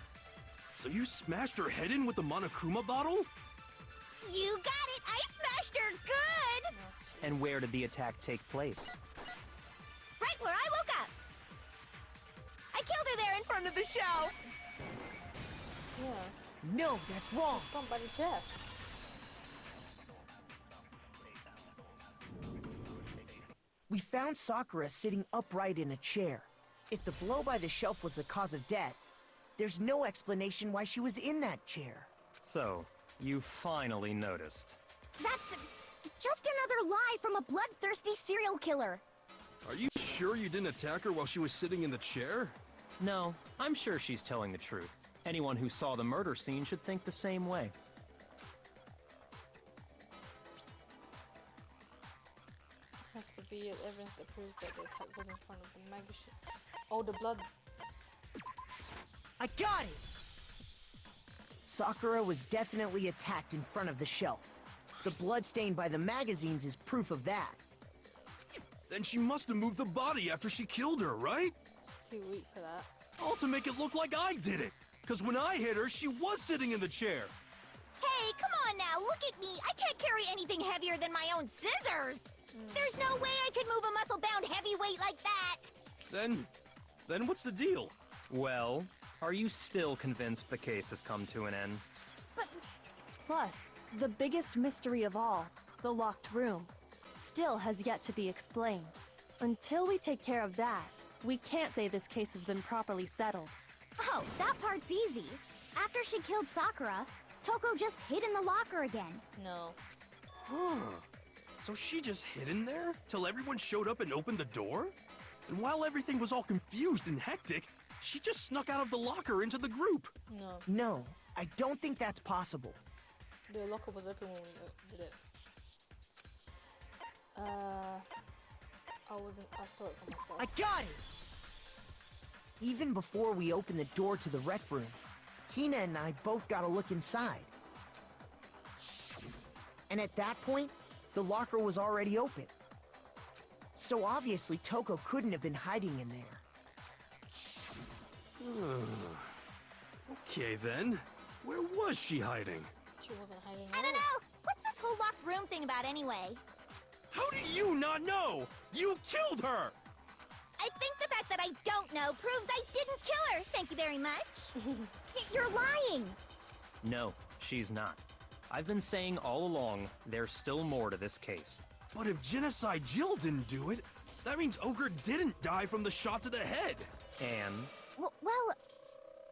So you smashed her head in with the Monokuma bottle? You got it! I smashed her good! And where did the attack take place? Right where I woke up. I killed her there in front of the shelf. Yeah. No, that's wrong. Stomped by the chair. We found Sakura sitting upright in a chair. If the blow by the shelf was the cause of death, there's no explanation why she was in that chair. So, you finally noticed. That's just another lie from a bloodthirsty serial killer. Are you sure you didn't attack her while she was sitting in the chair? No, I'm sure she's telling the truth. Anyone who saw the murder scene should think the same way. Has to be evidence that proves that the attack was in front of the magazine. Oh, the blood. I got it! Sakura was definitely attacked in front of the shelf. The blood stain by the magazines is proof of that. Then she must have moved the body after she killed her, right? Too weak for that. All to make it look like I did it. Because when I hit her, she was sitting in the chair. Hey, come on now, look at me. I can't carry anything heavier than my own scissors. There's no way I could move a muscle-bound heavyweight like that. Then what's the deal? Well, are you still convinced the case has come to an end? Plus, the biggest mystery of all, the locked room, still has yet to be explained. Until we take care of that, we can't say this case has been properly settled. Oh, that part's easy. After she killed Sakura, Toko just hid in the locker again. No. Huh. So she just hid in there till everyone showed up and opened the door? And while everything was all confused and hectic, she just snuck out of the locker into the group. No. No, I don't think that's possible. The locker was open when we did it. I saw it for myself. I got it! Even before we opened the door to the rec room, Hina and I both got a look inside. And at that point, the locker was already open. So obviously Toko couldn't have been hiding in there. Okay then. Where was she hiding? She wasn't hiding. I don't know. What's this whole locked room thing about anyway? How do you not know? You killed her! I think the fact that I don't know proves I didn't kill her. Thank you very much. You're lying. No, she's not. I've been saying all along, there's still more to this case. But if Genocide Jill didn't do it, that means Ogre didn't die from the shot to the head. And Well,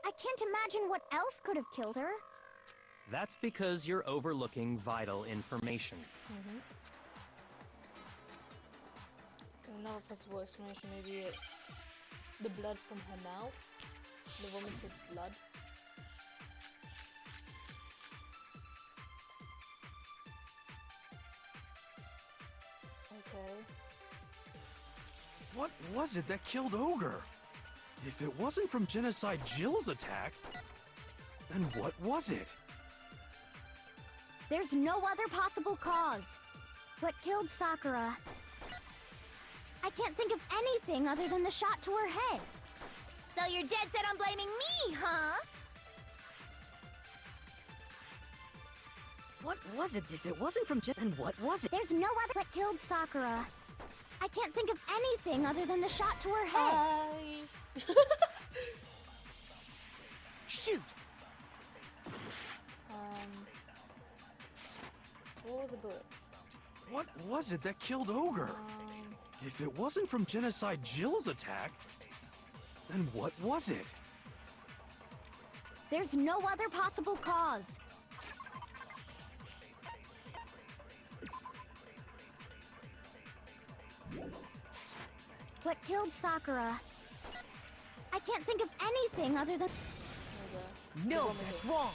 I can't imagine what else could have killed her. that's because you're overlooking vital information. Another possible explanation, maybe it's the blood from her mouth, the vomited blood. Okay. What was it that killed Ogre? If it wasn't from Genocide Jill's attack, then what was it? There's no other possible cause. What killed Sakura? I can't think of anything other than the shot to her head. So you're dead set on blaming me, huh? What was it? If it wasn't from Jen, then what was it? There's no other what killed Sakura. I can't think of anything other than the shot to her head. Shoot! What were the bullets? What was it that killed Ogre? If it wasn't from Genocide Jill's attack, then what was it? There's no other possible cause. What killed Sakura? I can't think of anything other than... No, that's wrong!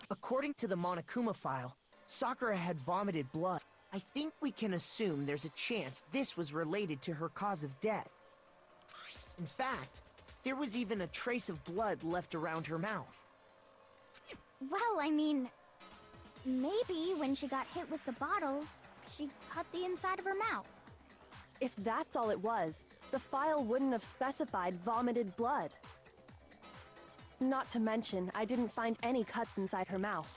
According to the Monokuma file, Sakura had vomited blood. I think we can assume there's a chance this was related to her cause of death. In fact, there was even a trace of blood left around her mouth. Well, I mean... maybe when she got hit with the bottles, she cut the inside of her mouth. If that's all it was, the file wouldn't have specified vomited blood. Not to mention, I didn't find any cuts inside her mouth.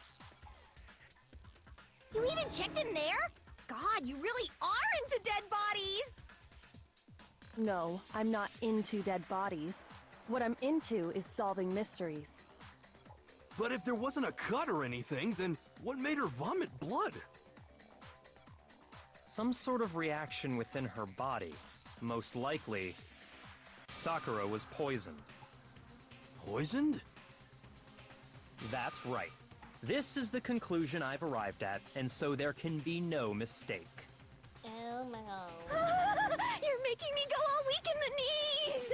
You even checked in there? God, you really are into dead bodies! No, I'm not into dead bodies. What I'm into is solving mysteries. But if there wasn't a cut or anything, then what made her vomit blood? Some sort of reaction within her body. Most likely, Sakura was poisoned. Poisoned? That's right. This is the conclusion I've arrived at, and so there can be no mistake. Oh my god. You're making me go all weak in the knees!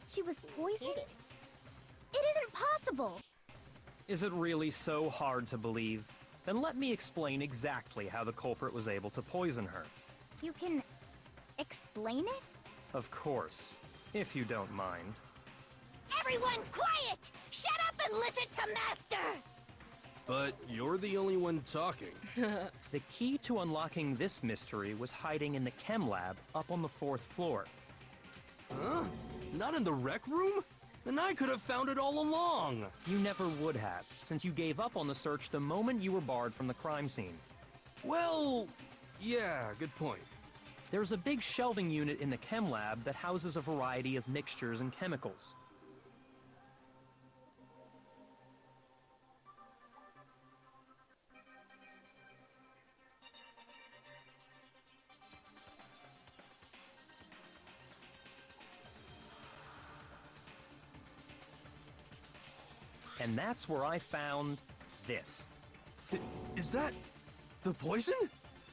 She was poisoned? It isn't possible! Is it really so hard to believe? Then let me explain exactly how the culprit was able to poison her. You can... explain it? Of course, if you don't mind. Everyone quiet! Shut up and listen to Master! But you're the only one talking. The key to unlocking this mystery was hiding in the chem lab up on the 4th floor. Huh? Not in the rec room? Then I could have found it all along. You never would have, since you gave up on the search the moment you were barred from the crime scene. Well, yeah, good point. There's a big shelving unit in the chem lab that houses a variety of mixtures and chemicals. And that's where I found this. Is that the poison?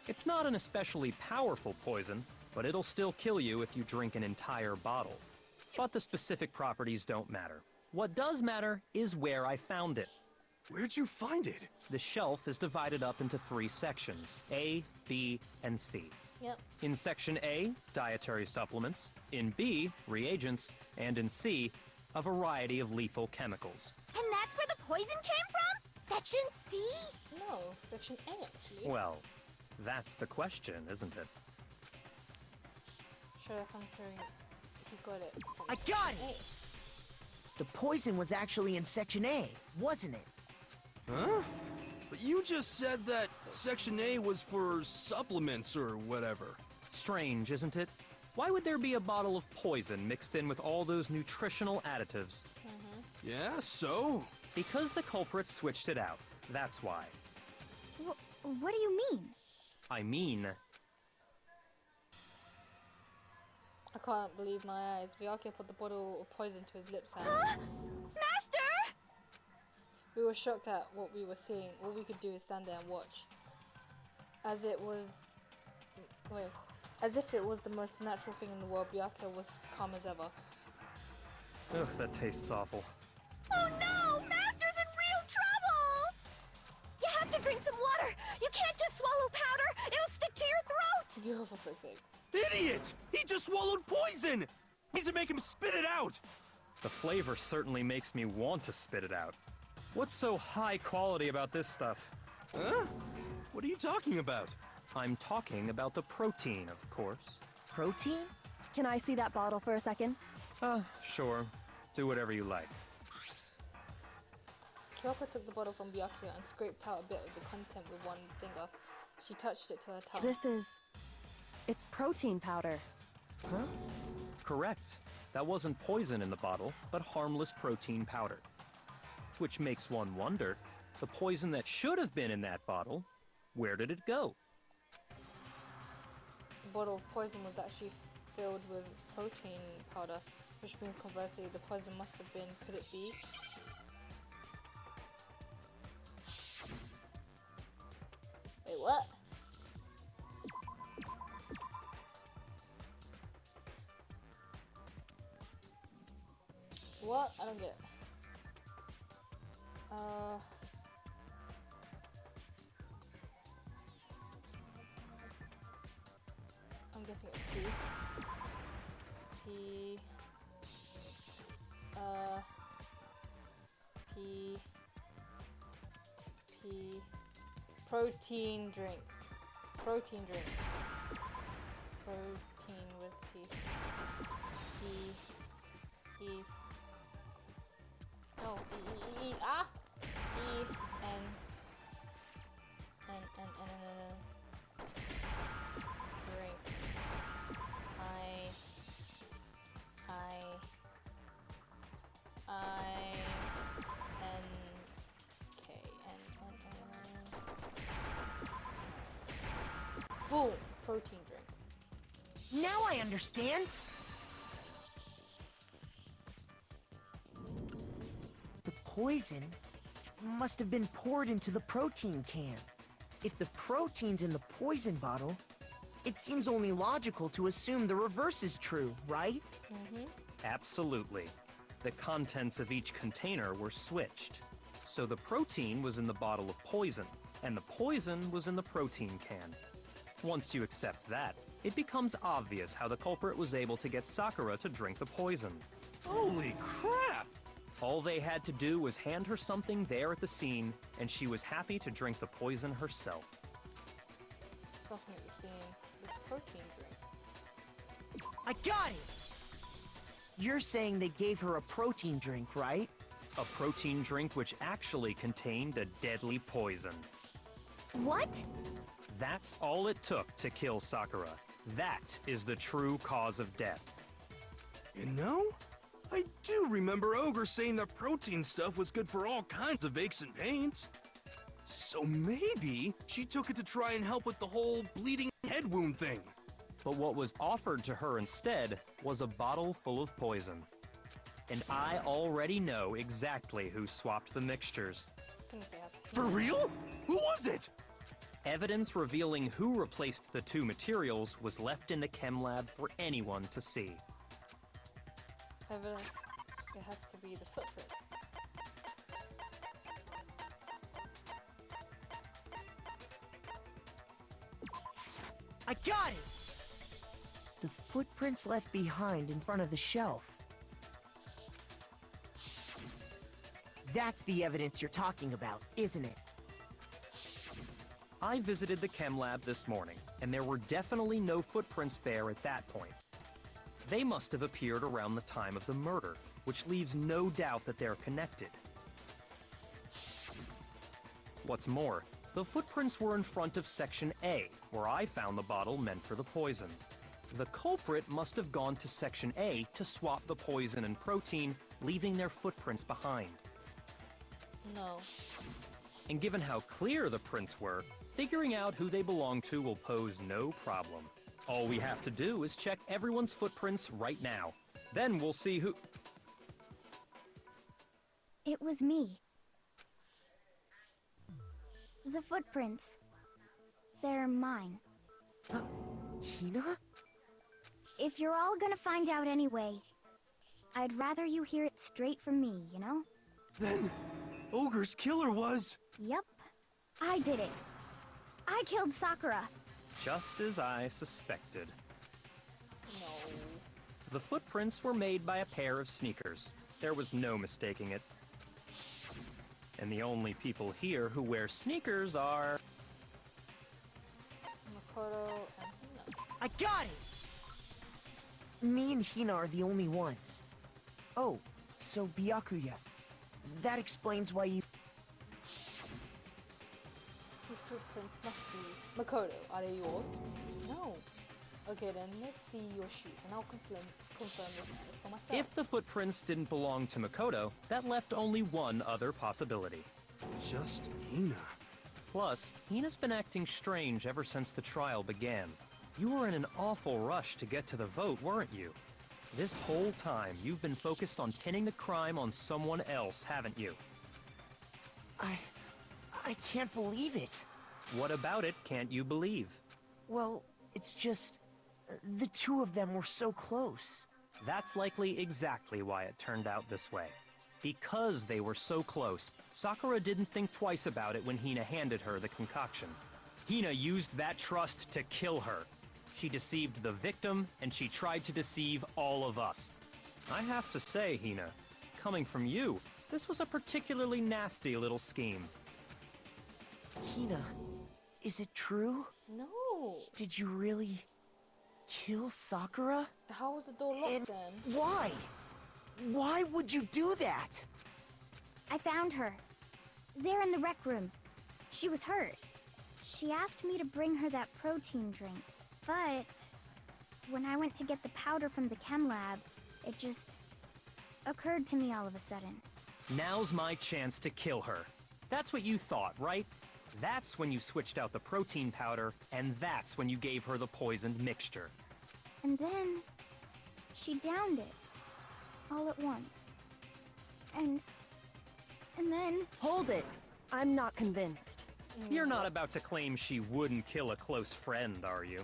It's not an especially powerful poison, but it'll still kill you if you drink an entire bottle. But the specific properties don't matter. What does matter is where I found it. Where'd you find it? The shelf is divided up into 3 sections, A, B, and C. Yep. In Section A, dietary supplements. In B, reagents. And in C, a variety of lethal chemicals. And that's where the poison came from? Section C? No, Section A actually. Well, that's the question, isn't it? Show us something. He got it. From I Section got A. it! The poison was actually in Section A, wasn't it? Huh? But you just said that Section A was for supplements or whatever. Strange, isn't it? Why would there be a bottle of poison mixed in with all those nutritional additives? Yeah, so? Because the culprit switched it out. That's why. What do you mean? I mean, I can't believe my eyes. Byakuya put the bottle of poison to his lips and Master! we were shocked at what we were seeing. All we could do is stand there and watch. As if it was the most natural thing in the world, Byakuya was calm as ever. ugh, that tastes awful. Oh no! Master's in real trouble! You have to drink some water! You can't just swallow powder! It'll stick to your throat! Yo, for frick's sake. Idiot! He just swallowed poison! Need to make him spit it out! The flavor certainly makes me want to spit it out. What's so high quality about this stuff? Huh? What are you talking about? I'm talking about the protein, of course. Protein? Can I see that bottle for a second? Sure. Do whatever you like. Kyoko took the bottle from Byakuya and scraped out a bit of the content with one finger. She touched it to her tongue. It's protein powder. Huh? Correct. That wasn't poison in the bottle, but harmless protein powder. Which makes one wonder, the poison that should have been in that bottle, where did it go? The bottle of poison was actually filled with protein powder, which means conversely the poison must have been, could it be? Wait, what? What? I don't get it. I'm guessing it's P. P. P. Protein drink. Protein drink. Protein with T. E. No, E, ah! E, N. Drink. N, K, N. Boom! Protein drink. Now I understand! The poison must have been poured into the protein can. If the protein's in the poison bottle, it seems only logical to assume the reverse is true, right? Absolutely. The contents of each container were switched. So the protein was in the bottle of poison, and the poison was in the protein can. Once you accept that, it becomes obvious how the culprit was able to get Sakura to drink the poison. Holy crap! All they had to do was hand her something there at the scene, and she was happy to drink the poison herself. Something at the scene. The protein drink. I got it! You're saying they gave her a protein drink, right? A protein drink which actually contained a deadly poison. What? That's all it took to kill Sakura. That is the true cause of death. You know, I do remember Ogre saying that protein stuff was good for all kinds of aches and pains. So maybe she took it to try and help with the whole bleeding head wound thing. But what was offered to her instead was a bottle full of poison. And I already know exactly who swapped the mixtures. Couldn't say us. For real? Who was it? Evidence revealing who replaced the two materials was left in the chem lab for anyone to see. Evidence. It has to be the footprints. I got it! The footprints left behind in front of the shelf. That's the evidence you're talking about, isn't it? I visited the chem lab this morning, and there were definitely no footprints there at that point. They must have appeared around the time of the murder, which leaves no doubt that they're connected. What's more, the footprints were in front of Section A, where I found the bottle meant for the poison. The culprit must have gone to Section A to swap the poison and protein, leaving their footprints behind. No. And given how clear the prints were, figuring out who they belong to will pose no problem. All we have to do is check everyone's footprints right now. Then we'll see who... It was me. The footprints. They're mine. Hina? If you're all gonna find out anyway, I'd rather you hear it straight from me, you know? Then, Ogre's killer was... Yep. I did it. I killed Sakura. Just as I suspected. No. The footprints were made by a pair of sneakers. There was no mistaking it. And the only people here who wear sneakers are... Makoto and Hina. I got it! Me and Hina are the only ones. Oh, so Byakuya. That explains why you... These footprints must be... Makoto, are they yours? No. Okay then, let's see your shoes and I'll confirm this for myself. If the footprints didn't belong to Makoto, that left only one other possibility. Just Hina. Plus, Hina's been acting strange ever since the trial began. You were in an awful rush to get to the vote, weren't you? This whole time, you've been focused on pinning the crime on someone else, haven't you? I can't believe it. What about it can't you believe? Well, it's just... the two of them were so close. That's likely exactly why it turned out this way. Because they were so close, Sakura didn't think twice about it when Hina handed her the concoction. Hina used that trust to kill her. She deceived the victim, and she tried to deceive all of us. I have to say, Hina, coming from you, this was a particularly nasty little scheme. Hina, is it true? No. Did you really... kill Sakura? How was the door locked And then? why? Why would you do that? I found her. There in the rec room. She was hurt. She asked me to bring her that protein drink. But when I went to get the powder from the chem lab, it just occurred to me all of a sudden. Now's my chance to kill her. That's what you thought, right? That's when you switched out the protein powder, and that's when you gave her the poisoned mixture. And then she downed it all at once. And then... Hold it! I'm not convinced. You're not about to claim she wouldn't kill a close friend, are you?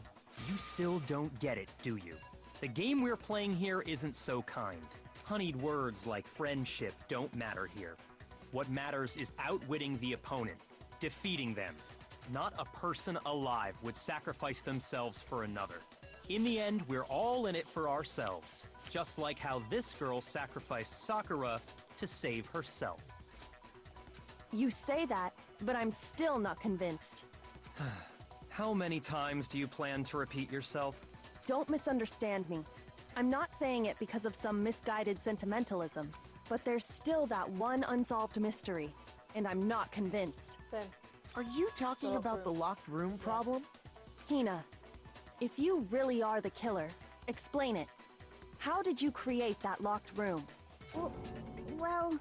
You still don't get it, do you? The game we're playing here isn't so kind. Honeyed words like friendship don't matter here. What matters is outwitting the opponent, defeating them. Not a person alive would sacrifice themselves for another. In the end, we're all in it for ourselves, just like how this girl sacrificed Sakura to save herself. You say that, but I'm still not convinced. How many times do you plan to repeat yourself? Don't misunderstand me. I'm not saying it because of some misguided sentimentalism, but there's still that one unsolved mystery, and I'm not convinced. Same. Are you talking Locked about the room. locked room problem? Hina, if you really are the killer, explain it. How did you create that locked room? Well...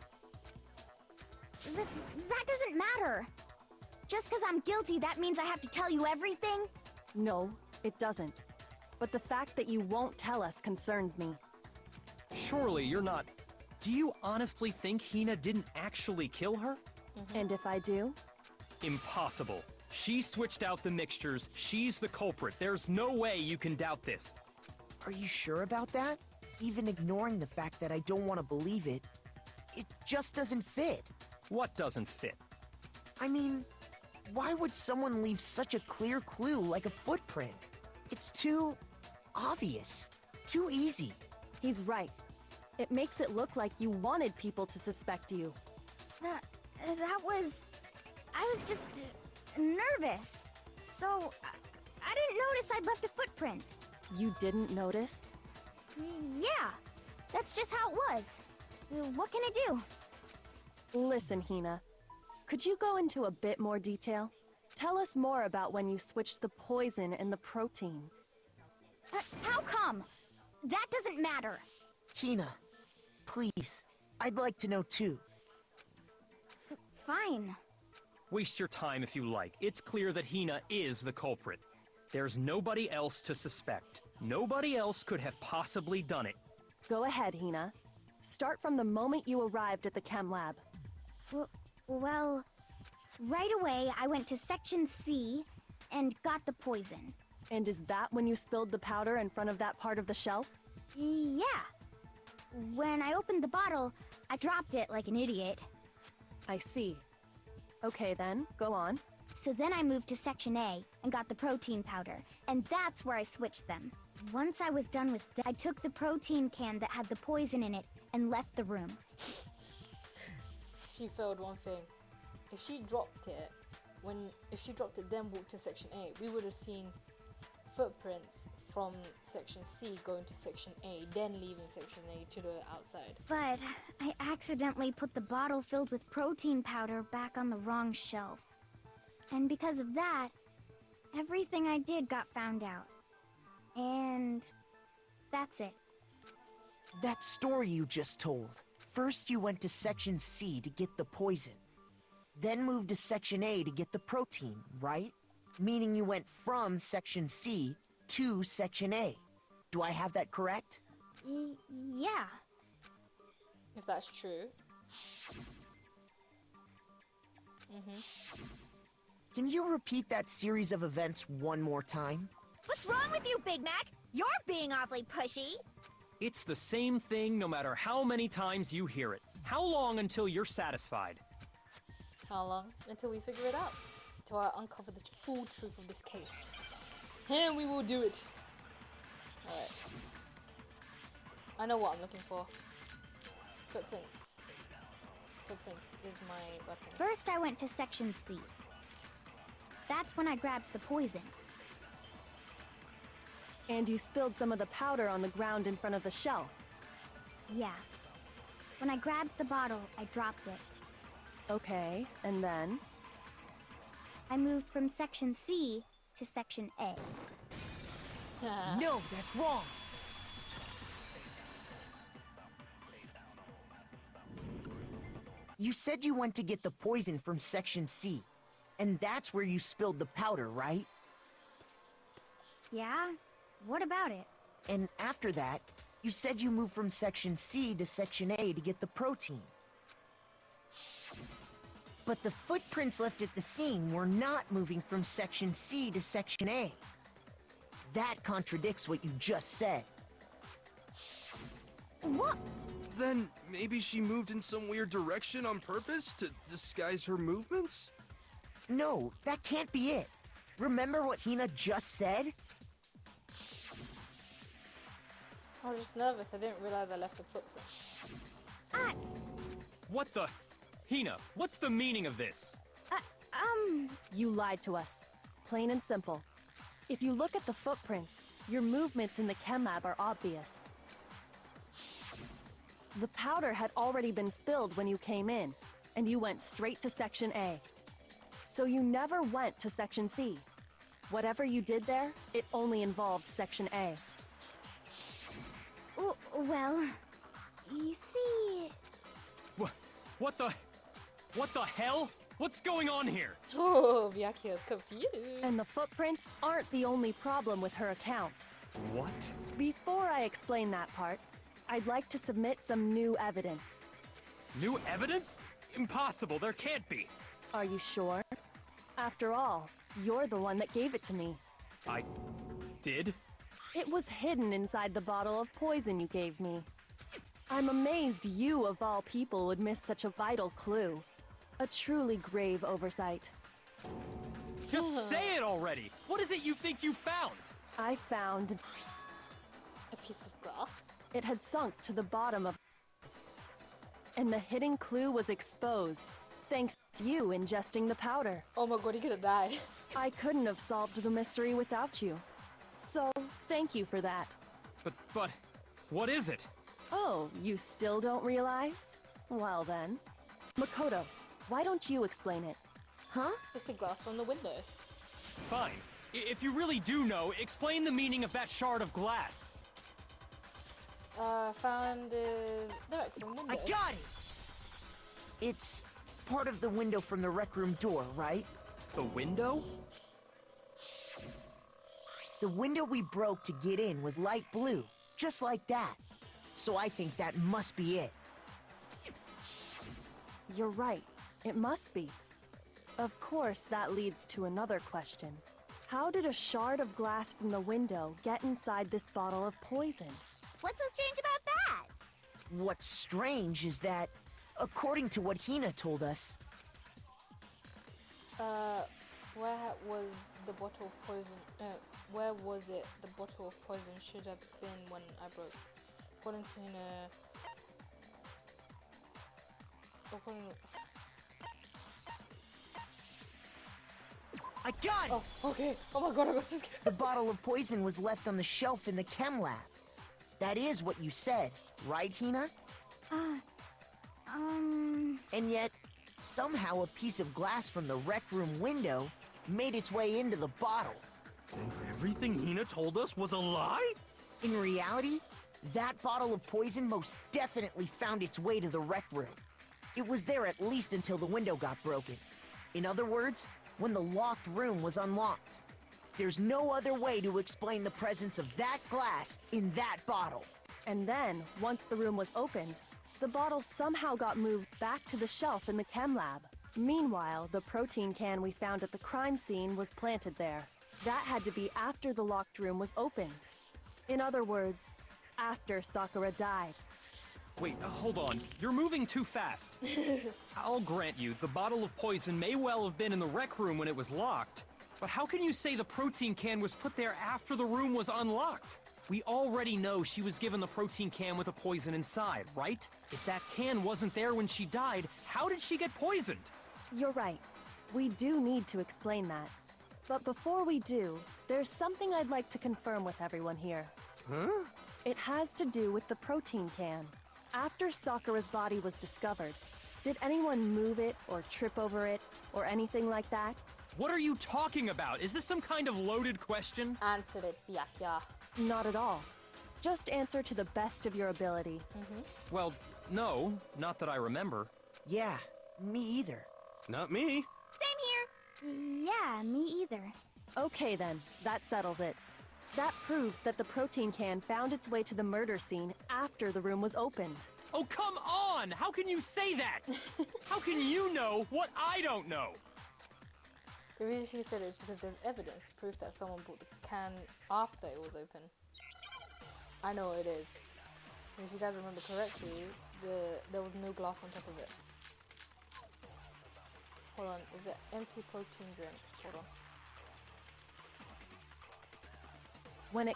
that doesn't matter. Just because I'm guilty, that means I have to tell you everything? No, it doesn't. But the fact that you won't tell us concerns me. Surely you're not... Do you honestly think Hina didn't actually kill her? And if I do? Impossible. She switched out the mixtures. She's the culprit. There's no way you can doubt this. Are you sure about that? Even ignoring the fact that I don't want to believe it, it just doesn't fit. What doesn't fit? I mean, why would someone leave such a clear clue like a footprint? It's too obvious. Too easy. He's right. It makes it look like you wanted people to suspect you. That was... I was just nervous. So, I didn't notice I'd left a footprint. You didn't notice? Yeah, that's just how it was. What can I do? Listen, Hina. Could you go into a bit more detail? Tell us more about when you switched the poison and the protein. How come? That doesn't matter. Hina, please. I'd like to know too. Fine. Waste your time if you like. It's clear that Hina is the culprit. There's nobody else to suspect. Nobody else could have possibly done it. Go ahead, Hina. Start from the moment you arrived at the chem lab. Well, right away I went to Section C and got the poison. And is that when you spilled the powder in front of that part of the shelf? Yeah. When I opened the bottle, I dropped it like an idiot. I see. Okay then, go on. So then I moved to Section A and got the protein powder, and that's where I switched them. Once I was done with that, I took the protein can that had the poison in it and left the room. She failed one thing. If she dropped it, then walked to Section A, we would have seen footprints from Section C going to Section A, then leaving Section A to the outside. But I accidentally put the bottle filled with protein powder back on the wrong shelf. And because of that, everything I did got found out. And that's it. That story you just told. First you went to Section C to get the poison. Then moved to Section A to get the protein, right? Meaning you went from Section C to Section A. Do I have that correct? Yeah. If that's true. Can you repeat that series of events one more time? What's wrong with you, Big Mac? You're being awfully pushy. It's the same thing no matter how many times you hear it. How long until you're satisfied? How long? Until we figure it out. Until I uncover the full truth of this case. And we will do it. Alright. I know what I'm looking for. Footprints. Footprints is my weapon. First, I went to Section C. That's when I grabbed the poison. And you spilled some of the powder on the ground in front of the shelf. Yeah. When I grabbed the bottle, I dropped it. Okay, and then? I moved from Section C to Section A. No, that's wrong! You said you went to get the poison from Section C, and that's where you spilled the powder, right? Yeah? What about it? And after that, you said you moved from Section C to Section A to get the protein. But the footprints left at the scene were not moving from Section C to Section A. That contradicts what you just said. What? Then maybe she moved in some weird direction on purpose to disguise her movements? No, that can't be it. Remember what Hina just said? I was just nervous. I didn't realize I left a footprint. What the? Hina, what's the meaning of this? You lied to us. Plain and simple. If you look at the footprints, your movements in the chem lab are obvious. The powder had already been spilled when you came in, and you went straight to Section A. So you never went to Section C. Whatever you did there, it only involved Section A. Well, you see... What the hell? What's going on here? Oh, Byakuya's confused. And the footprints aren't the only problem with her account. What? Before I explain that part, I'd like to submit some new evidence. New evidence? Impossible, there can't be. Are you sure? After all, you're the one that gave it to me. I did? It was hidden inside the bottle of poison you gave me. I'm amazed you, of all people, would miss such a vital clue. A truly grave oversight. Just say it already! What is it you think you found? I found A piece of glass? it had sunk to the bottom of, and the hidden clue was exposed, thanks to you ingesting the powder. Oh my god, he could have died. I couldn't have solved the mystery without you. So, thank you for that. But, what is it? Oh, you still don't realize? Well then. Makoto, why don't you explain it? Huh? It's the glass from the window. Fine. If you really do know, explain the meaning of that shard of glass. Found is the rec room window. I got it! It's part of the window from the rec room door, right? The window? The window we broke to get in was light blue, just like that. So I think that must be it. You're right. It must be. Of course, that leads to another question. How did a shard of glass from the window get inside this bottle of poison? What's so strange about that? What's strange is that, according to what Hina told us, Where was the bottle of poison? Where was it? The bottle of poison should have been when I broke. According to I got it! Oh, okay. Oh my god, I got so scared. The bottle of poison was left on the shelf in the chem lab. That is what you said, right, Hina? And yet, somehow a piece of glass from the rec room window made its way into the bottle. And everything Hina told us was a lie? In reality, that bottle of poison most definitely found its way to the rec room. It was there at least until the window got broken. In other words, when the locked room was unlocked. There's no other way to explain the presence of that glass in that bottle. And then, once the room was opened, the bottle somehow got moved back to the shelf in the chem lab. Meanwhile, the protein can we found at the crime scene was planted there. That had to be after the locked room was opened. In other words, after Sakura died. Wait, hold on. You're moving too fast. I'll grant you, the bottle of poison may well have been in the rec room when it was locked. But how can you say the protein can was put there after the room was unlocked? We already know she was given the protein can with the poison inside, right? If that can wasn't there when she died, how did she get poisoned? You're right. We do need to explain that. But before we do, there's something I'd like to confirm with everyone here. Huh? It has to do with the protein can. After Sakura's body was discovered, did anyone move it or trip over it or anything like that? What are you talking about? Is this some kind of loaded question? Answered it, yeah. Not at all. Just answer to the best of your ability. Well, no, not that I remember. Yeah, me either. Not me. Same here. Yeah, me either. Okay then, that settles it. That proves that the protein can found its way to the murder scene after the room was opened. Oh, come on! How can you say that? How can you know what I don't know? The reason she said it is because there's evidence, proof that someone bought the can after it was open. I know it is. Because if you guys remember correctly, there was no glass on top of it. Hold on, is it empty protein drink? Hold on. When it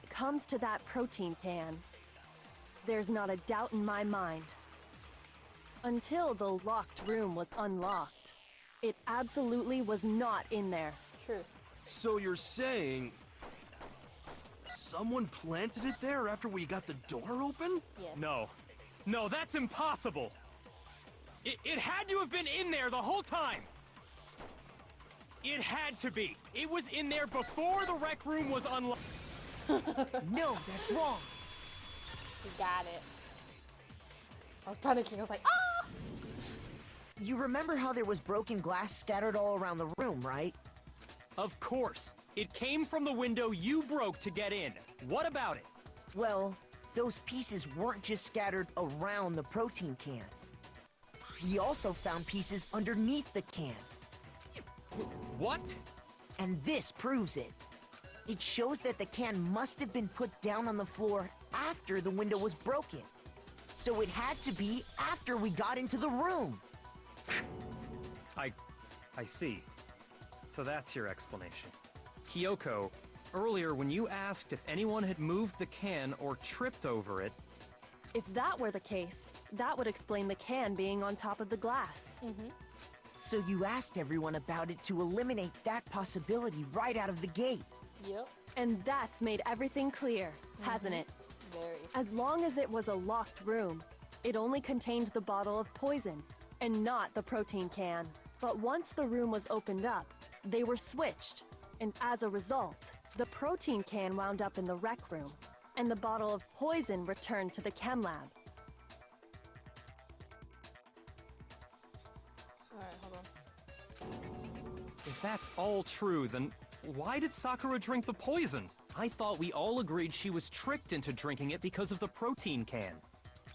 comes to that protein can, there's not a doubt in my mind. Until the locked room was unlocked, it absolutely was not in there. True. So you're saying someone planted it there after we got the door open? Yes. No, that's impossible. It had to have been in there the whole time. It had to be. It was in there before the rec room was unlocked. No, that's wrong. You got it. I was panicking. I was like, ah! You remember how there was broken glass scattered all around the room, right? Of course. It came from the window you broke to get in. What about it? Well, those pieces weren't just scattered around the protein can. We also found pieces underneath the can. What? And this proves it. It shows that the can must have been put down on the floor after the window was broken. So it had to be after we got into the room. I see. So that's your explanation. Kyoko, earlier when you asked if anyone had moved the can or tripped over it... If that were the case, that would explain the can being on top of the glass. So you asked everyone about it to eliminate that possibility right out of the gate. Yep. And that's made everything clear, hasn't it? Very. As long as it was a locked room, it only contained the bottle of poison, and not the protein can. But once the room was opened up, they were switched, and as a result, the protein can wound up in the rec room, and the bottle of poison returned to the chem lab. Alright, hold on. If that's all true, then why did Sakura drink the poison? I thought we all agreed she was tricked into drinking it because of the protein can.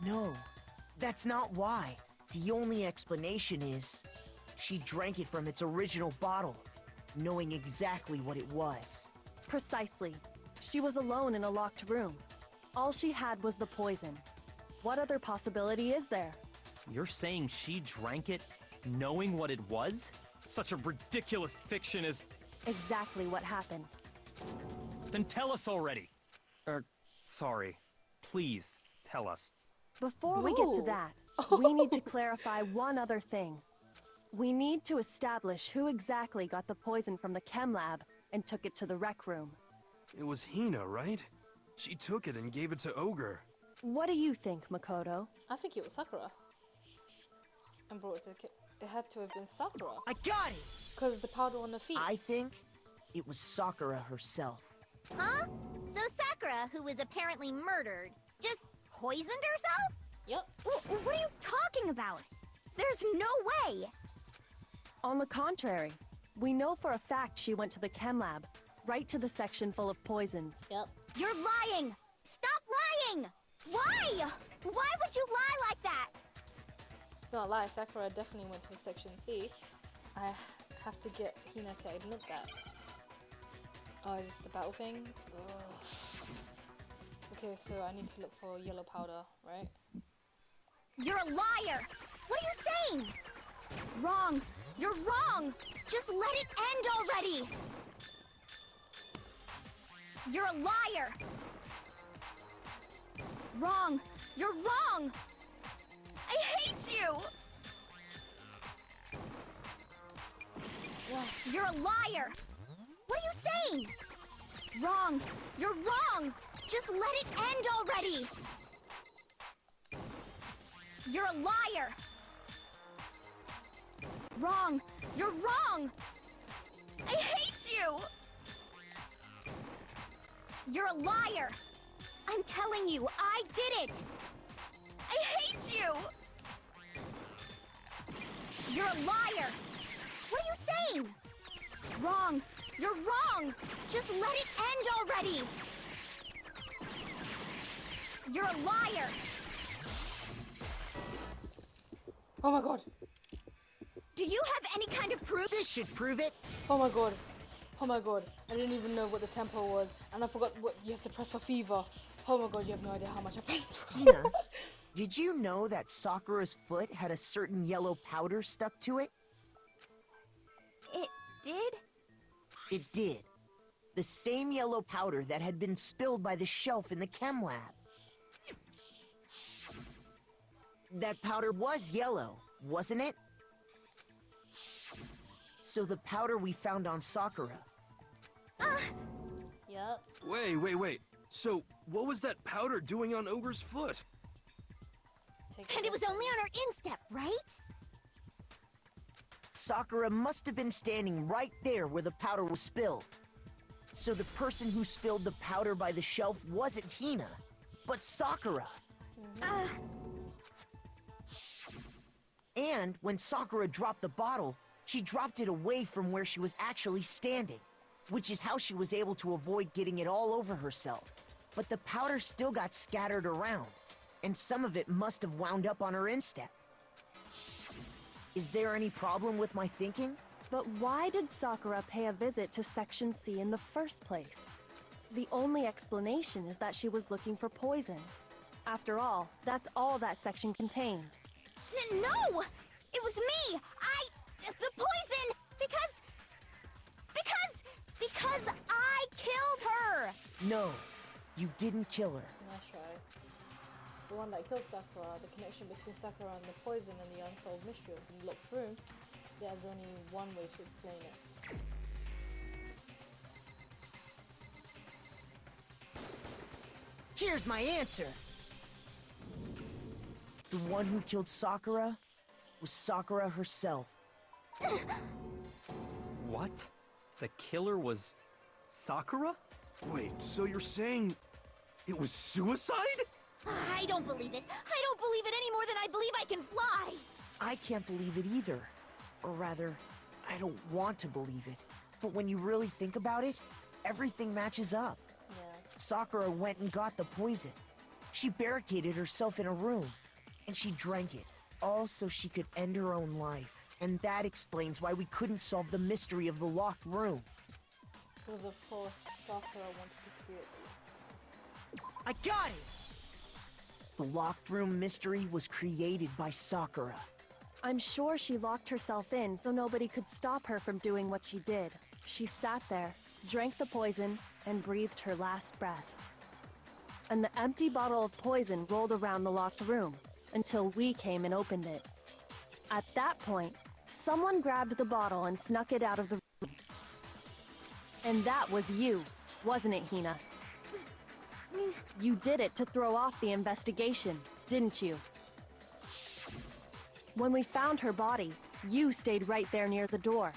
No, that's not why. The only explanation is she drank it from its original bottle, knowing exactly what it was. Precisely. She was alone in a locked room. All she had was the poison. What other possibility is there? You're saying she drank it knowing what it was? Such a ridiculous fiction is... Exactly what happened. Then tell us already! Sorry. Please, tell us. Before we get to that, we need to clarify one other thing. We need to establish who exactly got the poison from the chem lab and took it to the rec room. It was Hina, right? She took it and gave it to Ogre. What do you think, Makoto? I think it was Sakura. And brought it to the it had to have been Sakura. I got it! Because the powder on the feet. I think it was Sakura herself. Huh? So Sakura, who was apparently murdered, just poisoned herself? Yep. What are you talking about? There's no way! On the contrary, we know for a fact she went to the chem lab, right to the section full of poisons. Yep. You're lying! Stop lying! Why? Why would you lie like that? It's not a lie, Sakura definitely went to the section C. I have to get Hina to admit that. Oh, is this the battle thing? Ugh. Okay, so I need to look for yellow powder, right? You're a liar! What are you saying? Wrong! You're wrong! Just let it end already! You're a liar! Wrong! You're wrong! I hate you! You're a liar! What are you saying? Wrong! You're wrong! Just let it end already! You're a liar! Wrong! You're wrong! I hate you! You're a liar! I'm telling you, I did it! I hate you! You're a liar! What are you saying? Wrong! You're wrong! Just let it end already! You're a liar! Oh my god. Do you have any kind of proof? This should prove it. Oh my god. Oh my god. I didn't even know what the tempo was. And I forgot what you have to press for fever. Oh my god, you have no idea how much I pressed. Hina, did you know that Sakura's foot had a certain yellow powder stuck to it? It did? It did. The same yellow powder that had been spilled by the shelf in the chem lab. That powder was yellow, wasn't it? So the powder we found on Sakura. Yep. Wait. So, what was that powder doing on Ogre's foot? And it was only on her instep, right? Sakura must have been standing right there where the powder was spilled. So the person who spilled the powder by the shelf wasn't Hina, but Sakura. And when Sakura dropped the bottle, she dropped it away from where she was actually standing, which is how she was able to avoid getting it all over herself. But the powder still got scattered around, and some of it must have wound up on her instep. Is there any problem with my thinking? But why did Sakura pay a visit to Section C in the first place? The only explanation is that she was looking for poison. After all, that's all that section contained. No! It was me! The poison! Because I killed her! No, you didn't kill her. Nice try. The one that kills Sakura, the connection between Sakura and the poison and the unsolved mystery of the locked room, there's only one way to explain it. Here's my answer. The one who killed Sakura was Sakura herself. What? The killer was Sakura? Wait, so you're saying it was suicide? I don't believe it. I don't believe it any more than I believe I can fly. I can't believe it either. Or rather, I don't want to believe it. But when you really think about it, everything matches up. Yeah. Sakura went and got the poison. She barricaded herself in a room, and she drank it, all so she could end her own life. And that explains why we couldn't solve the mystery of the locked room. Because of course Sakura wanted to create it. I got it! The locked room mystery was created by Sakura. I'm sure she locked herself in so nobody could stop her from doing what she did. She sat there, drank the poison, and breathed her last breath. And the empty bottle of poison rolled around the locked room until we came and opened it. At that point, someone grabbed the bottle and snuck it out of the room. And that was you, wasn't it, Hina? You did it to throw off the investigation, didn't you? When we found her body, you stayed right there near the door.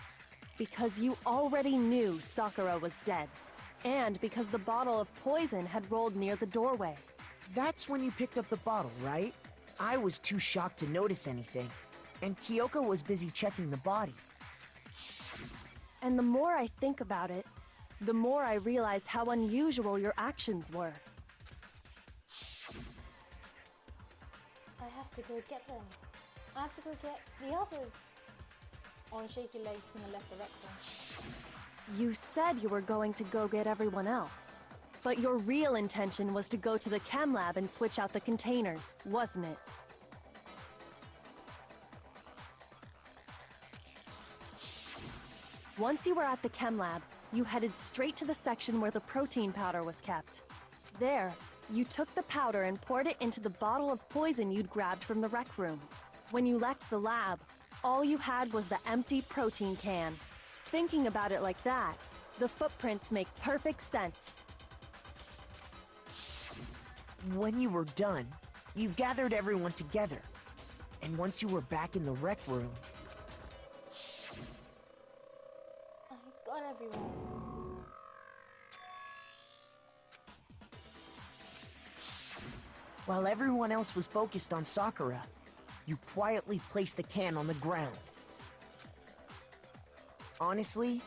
Because you already knew Sakura was dead. And because the bottle of poison had rolled near the doorway. That's when you picked up the bottle, right? I was too shocked to notice anything. And Kyoko was busy checking the body. And the more I think about it, the more I realize how unusual your actions were. I have to go get them. I have to go get the others. On shaky legs, Hina left the rec room. You said you were going to go get everyone else. But your real intention was to go to the chem lab and switch out the containers, wasn't it? Once you were at the chem lab, you headed straight to the section where the protein powder was kept. There, you took the powder and poured it into the bottle of poison you'd grabbed from the rec room. When you left the lab, all you had was the empty protein can. Thinking about it like that, the footprints make perfect sense. When you were done, you gathered everyone together. And once you were back in the rec room, I got everyone. while everyone else was focused on Sakura, you quietly placed the can on the ground. Honestly,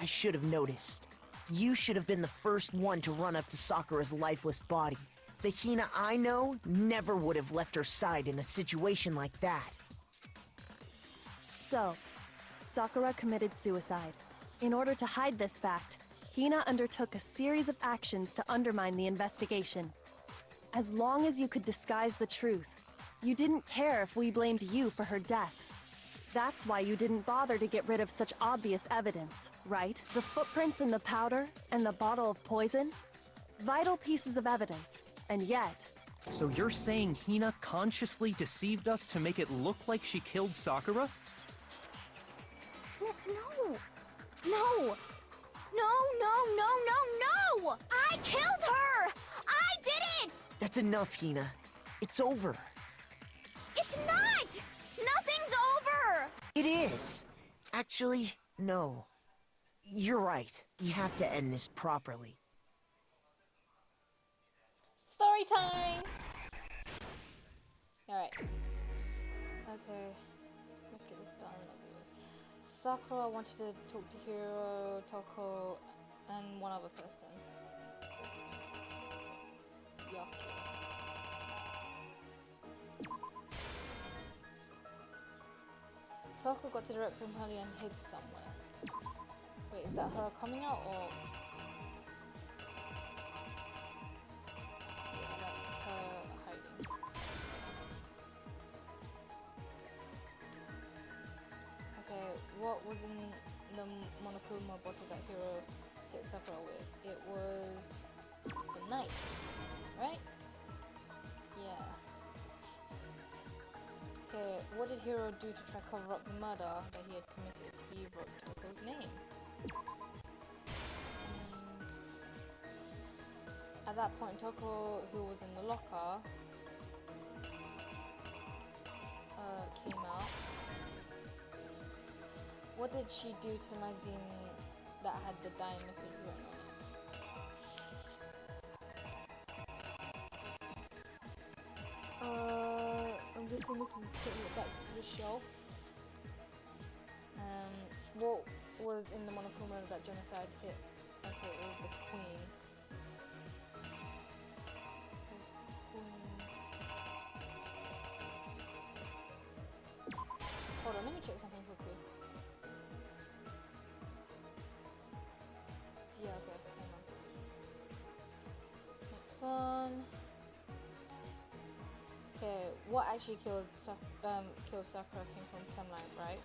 I should have noticed. You should have been the first one to run up to Sakura's lifeless body. The Hina I know never would have left her side in a situation like that. So, Sakura committed suicide. In order to hide this fact, Hina undertook a series of actions to undermine the investigation. As long as you could disguise the truth, you didn't care if we blamed you for her death. That's why you didn't bother to get rid of such obvious evidence, right? The footprints in the powder and the bottle of poison? Vital pieces of evidence, and yet... So you're saying Hina consciously deceived us to make it look like she killed Sakura? No! No! No, no, no, no, no! I killed her! I did it! That's enough, Hina. It's over. It's not! Nothing's over! It is. Actually, no. You're right. We have to end this properly. Story time! Alright. Okay. Let's get this done. Sakura wanted to talk to Hiro, Toko, and one other person. Yeah. Toko got to the rec room early and hid somewhere. Wait, is that her coming out or? Yeah, that's her hiding. Okay, what was in the Monokuma bottle that Hiro hit Sakura with? It was the knife, right? Yeah. Okay, what did Hiro do to try cover up the murder that he had committed? He wrote Toko's name. At that point, Toko, who was in the locker, came out. What did she do to the magazine that had the dying message written on it? I'm guessing this is putting it back to the shelf. What was in the Monokuma that genocide hit? Okay, it was the queen. Hold on, let me check something quickly. Yeah, okay, hang on. Next one. Okay, what actually killed Sakura came from Chemline, right?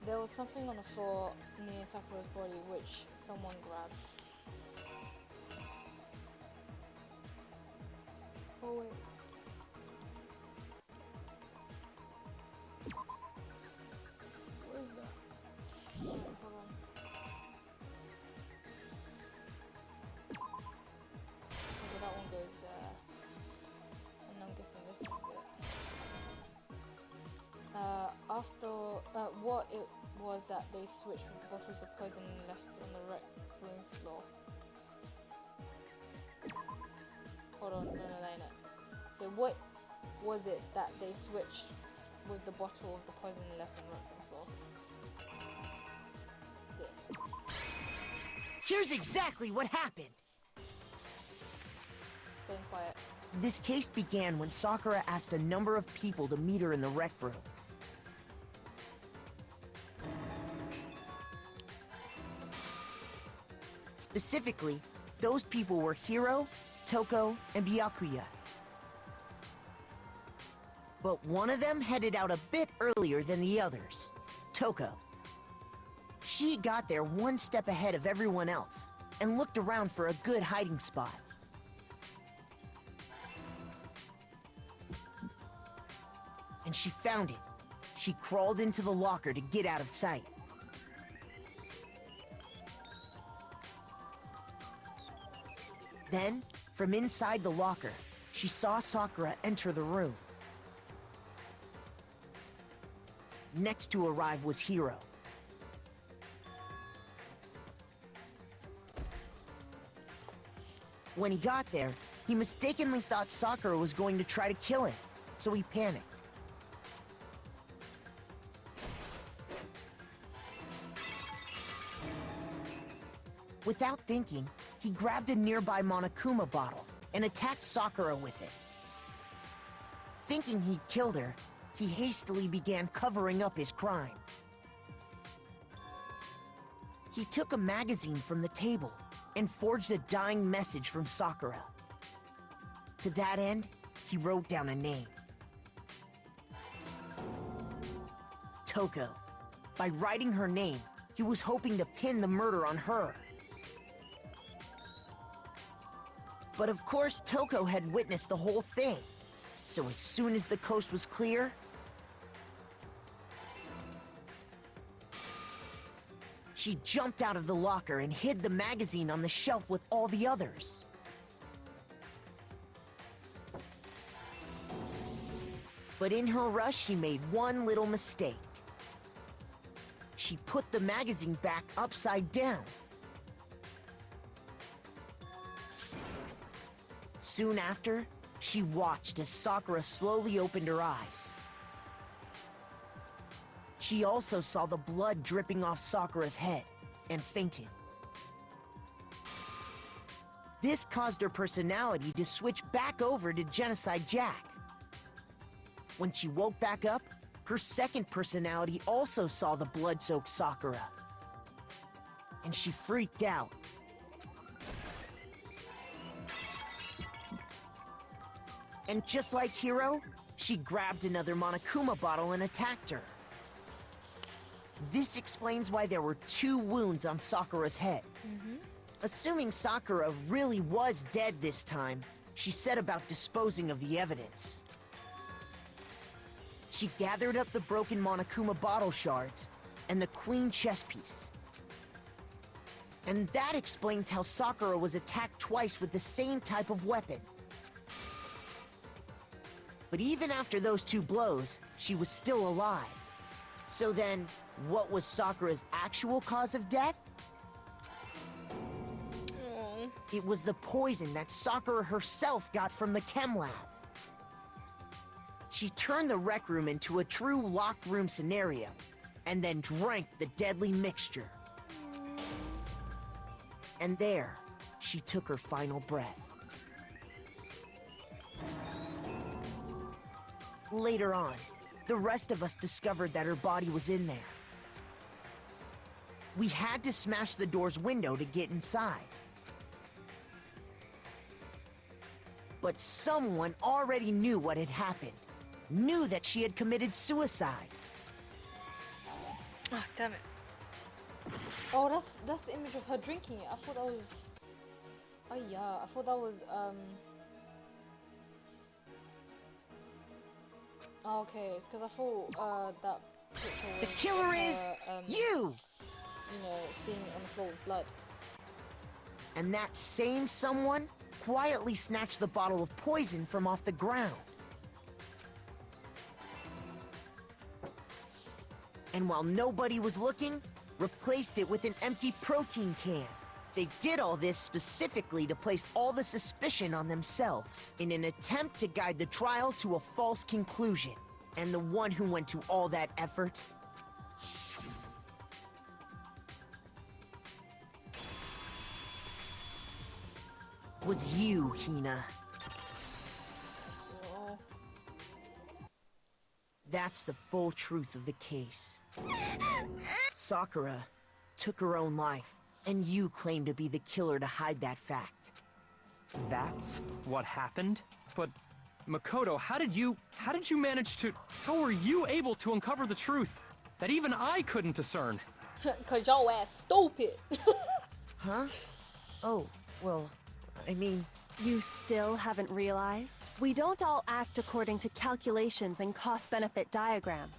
There was something on the floor near Sakura's body which someone grabbed. Oh wait. What is that? Hold on. Okay, that one goes there. And I'm guessing this is it. What it was that they switched with the bottles of poison left on the rec room floor. Hold on, no, so what was it that they switched with the bottle of the poison left on the rec room floor? This. Here's exactly what happened. Staying quiet. This case began when Sakura asked a number of people to meet her in the rec room. Specifically, those people were Hiro, Toko, and Byakuya. But one of them headed out a bit earlier than the others, Toko. She got there one step ahead of everyone else and looked around for a good hiding spot. And she found it. She crawled into the locker to get out of sight. Then, from inside the locker, she saw Sakura enter the room. Next to arrive was Hiro. When he got there, he mistakenly thought Sakura was going to try to kill him, so he panicked. Without thinking, he grabbed a nearby Monokuma bottle and attacked Sakura with it. Thinking he'd killed her, he hastily began covering up his crime. He took a magazine from the table and forged a dying message from Sakura. To that end, he wrote down a name. Toko. By writing her name, he was hoping to pin the murder on her. But of course, Toko had witnessed the whole thing. So as soon as the coast was clear, she jumped out of the locker and hid the magazine on the shelf with all the others. But in her rush, she made one little mistake. She put the magazine back upside down. Soon after, she watched as Sakura slowly opened her eyes. She also saw the blood dripping off Sakura's head and fainted. This caused her personality to switch back over to Genocide Jack. When she woke back up, her second personality also saw the blood-soaked Sakura. And she freaked out. And just like Hiro, she grabbed another Monokuma bottle and attacked her. This explains why there were 2 wounds on Sakura's head. Assuming Sakura really was dead this time, she set about disposing of the evidence. She gathered up the broken Monokuma bottle shards and the queen chess piece. And that explains how Sakura was attacked twice with the same type of weapon. But even after those 2 blows, she was still alive. So then, what was Sakura's actual cause of death? It was the poison that Sakura herself got from the chem lab. She turned the rec room into a true locked room scenario, and then drank the deadly mixture. And there, she took her final breath. Later on, the rest of us discovered that her body was in there. We had to smash the door's window to get inside. But someone already knew what had happened. Knew that she had committed suicide. Ah, damn it. Oh, that's the image of her drinking it. I thought that was... Oh yeah, I thought that was Oh, okay, it's because I thought that picture was The killer is you! You know, seeing it on the floor with blood. And that same someone quietly snatched the bottle of poison from off the ground. And while nobody was looking, replaced it with an empty protein can. They did all this specifically to place all the suspicion on themselves, in an attempt to guide the trial to a false conclusion. And the one who went to all that effort was you, Hina. Oh. That's the full truth of the case. Sakura took her own life, and you claim to be the killer to hide that fact. That's what happened? But Makoto, how did you manage to... How were you able to uncover the truth that even I couldn't discern? Cause your ass stupid. Huh? Oh, well, I mean... You still haven't realized? We don't all act according to calculations and cost-benefit diagrams.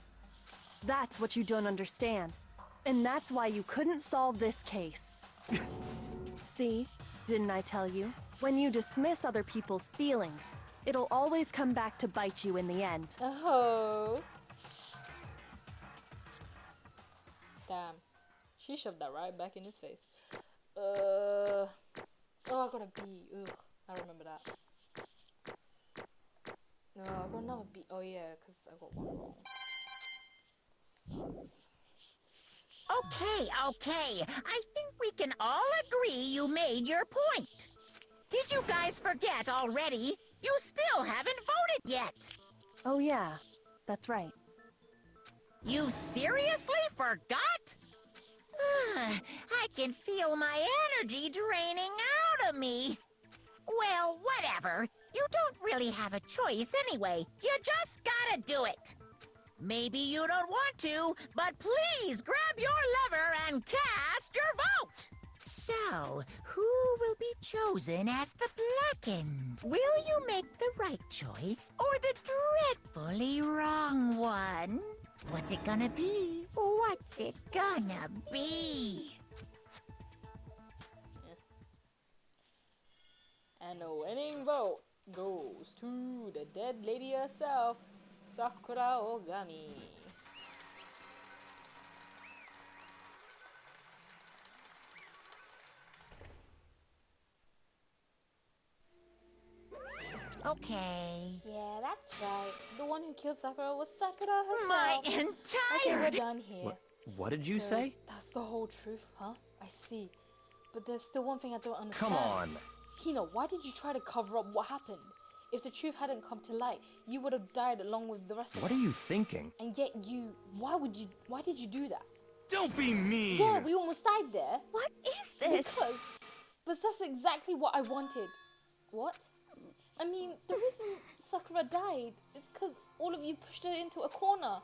That's what you don't understand. And that's why you couldn't solve this case. See? Didn't I tell you? When you dismiss other people's feelings, it'll always come back to bite you in the end. Oh. Damn. She shoved that right back in his face. Oh, I got a B. Ugh. I remember that. No, I got another B. Oh yeah, because I got one wrong. Sucks. Okay. I think we can all agree you made your point. Did you guys forget already? You still haven't voted yet. Oh yeah, that's right. You seriously forgot? I can feel my energy draining out of me. Well, whatever. You don't really have a choice anyway. You just gotta do it. Maybe you don't want to, but please grab your lever and cast your vote. So, who will be chosen as the Blackened? Will you make the right choice or the dreadfully wrong one? What's it gonna be? What's it gonna be? And the winning vote goes to the dead lady herself, Sakura Ogami. Okay. Yeah, that's right. The one who killed Sakura was Sakura herself. My Okay, entire... we're done here. What did you So, say? That's the whole truth, huh? I see. But there's still one thing I don't understand. Come on. Hina, why did you try to cover up what happened? If the truth hadn't come to light, you would have died along with the rest of us. What are you thinking? And yet why did you do that? Don't be mean! Yeah, we almost died there. What is this? But that's exactly what I wanted. What? I mean, the reason Sakura died is because all of you pushed her into a corner.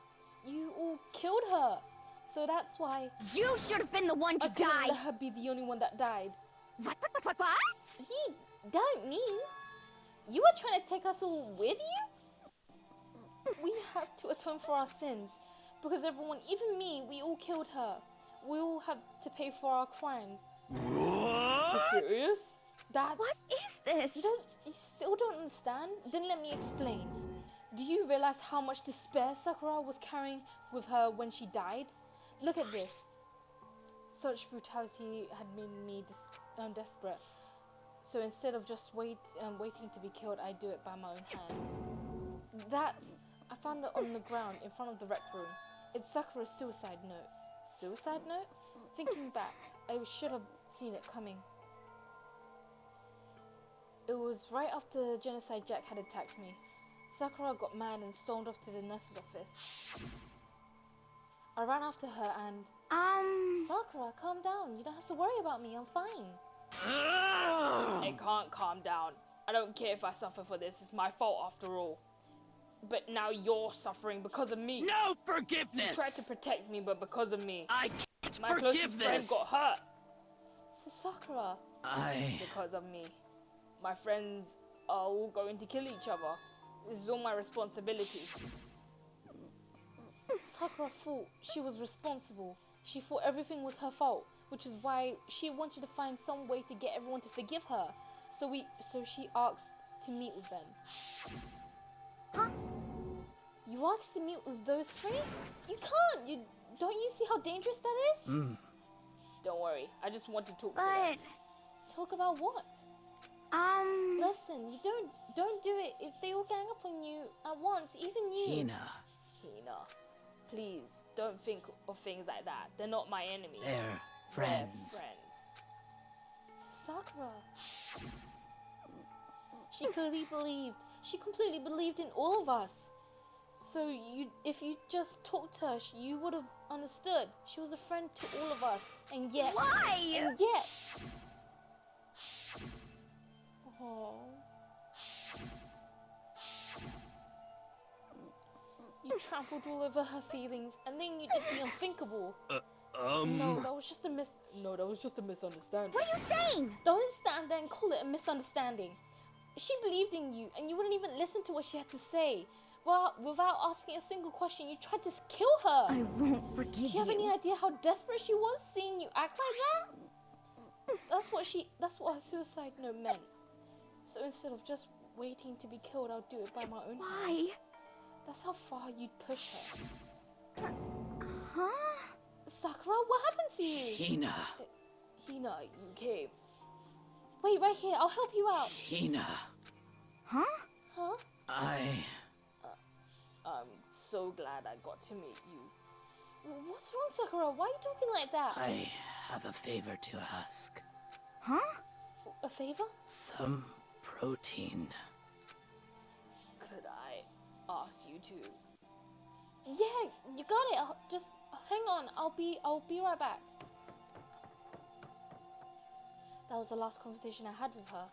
You all killed her. So that's why You should have been the one I to couldn't die! let her be the only one that died. What? He don't mean. You were trying to take us all with you? We have to atone for our sins. Because everyone, even me, we all killed her. We all have to pay for our crimes. What? You serious? That's... What is this? You still don't understand? Then let me explain. Do you realize how much despair Sakura was carrying with her when she died? Look at this. Such brutality had made me desperate. So instead of just waiting to be killed, I do it by my own hand. I found it on the ground in front of the rec room. It's Sakura's suicide note. Suicide note? Thinking back, I should have seen it coming. It was right after Genocide Jack had attacked me. Sakura got mad and stormed off to the nurse's office. I ran after her and... Sakura, calm down. You don't have to worry about me. I'm fine. I can't calm down. I don't care if I suffer for this. It's my fault after all. But now you're suffering because of me. No forgiveness! You tried to protect me, but because of me. I can't My forgive closest friend this! got hurt. So Sakura, I... because of me. My friends are all going to kill each other. This is all my responsibility. Sakura thought she was responsible. She thought everything was her fault, which is why she wanted to find some way to get everyone to forgive her. So she asked to meet with them. Huh? You asked to meet with those three? You can't! Don't you see how dangerous that is? Don't worry, I just want to talk to them. Talk about what? Listen, you don't do it if they all gang up on you at once, even you. Hina, please, don't think of things like that. They're not my enemy. They're friends. They're friends. Sakura. She completely believed in all of us. So if you just talked to her, you would have understood. She was a friend to all of us. And yet... Why? And yet... Oh. You trampled all over her feelings, and then you did the unthinkable. No, that was just a misunderstanding. What are you saying? Don't stand there and call it a misunderstanding. She believed in you, and you wouldn't even listen to what she had to say. Well, without asking a single question, you tried to kill her. I won't forgive you. Do you have any idea how desperate she was seeing you act like that? That's what her suicide note meant. So instead of just waiting to be killed, I'll do it by my own hand. Why? That's how far you'd push her. Huh? Sakura, what happened to you? Hina. Hina, you came. Wait, right here, I'll help you out. Hina. Huh? Huh? I'm so glad I got to meet you. What's wrong, Sakura? Why are you talking like that? I have a favor to ask. Huh? A favor? Some protein. Could I ask you to? Yeah, you got it. Just hang on. I'll be right back. That was the last conversation I had with her.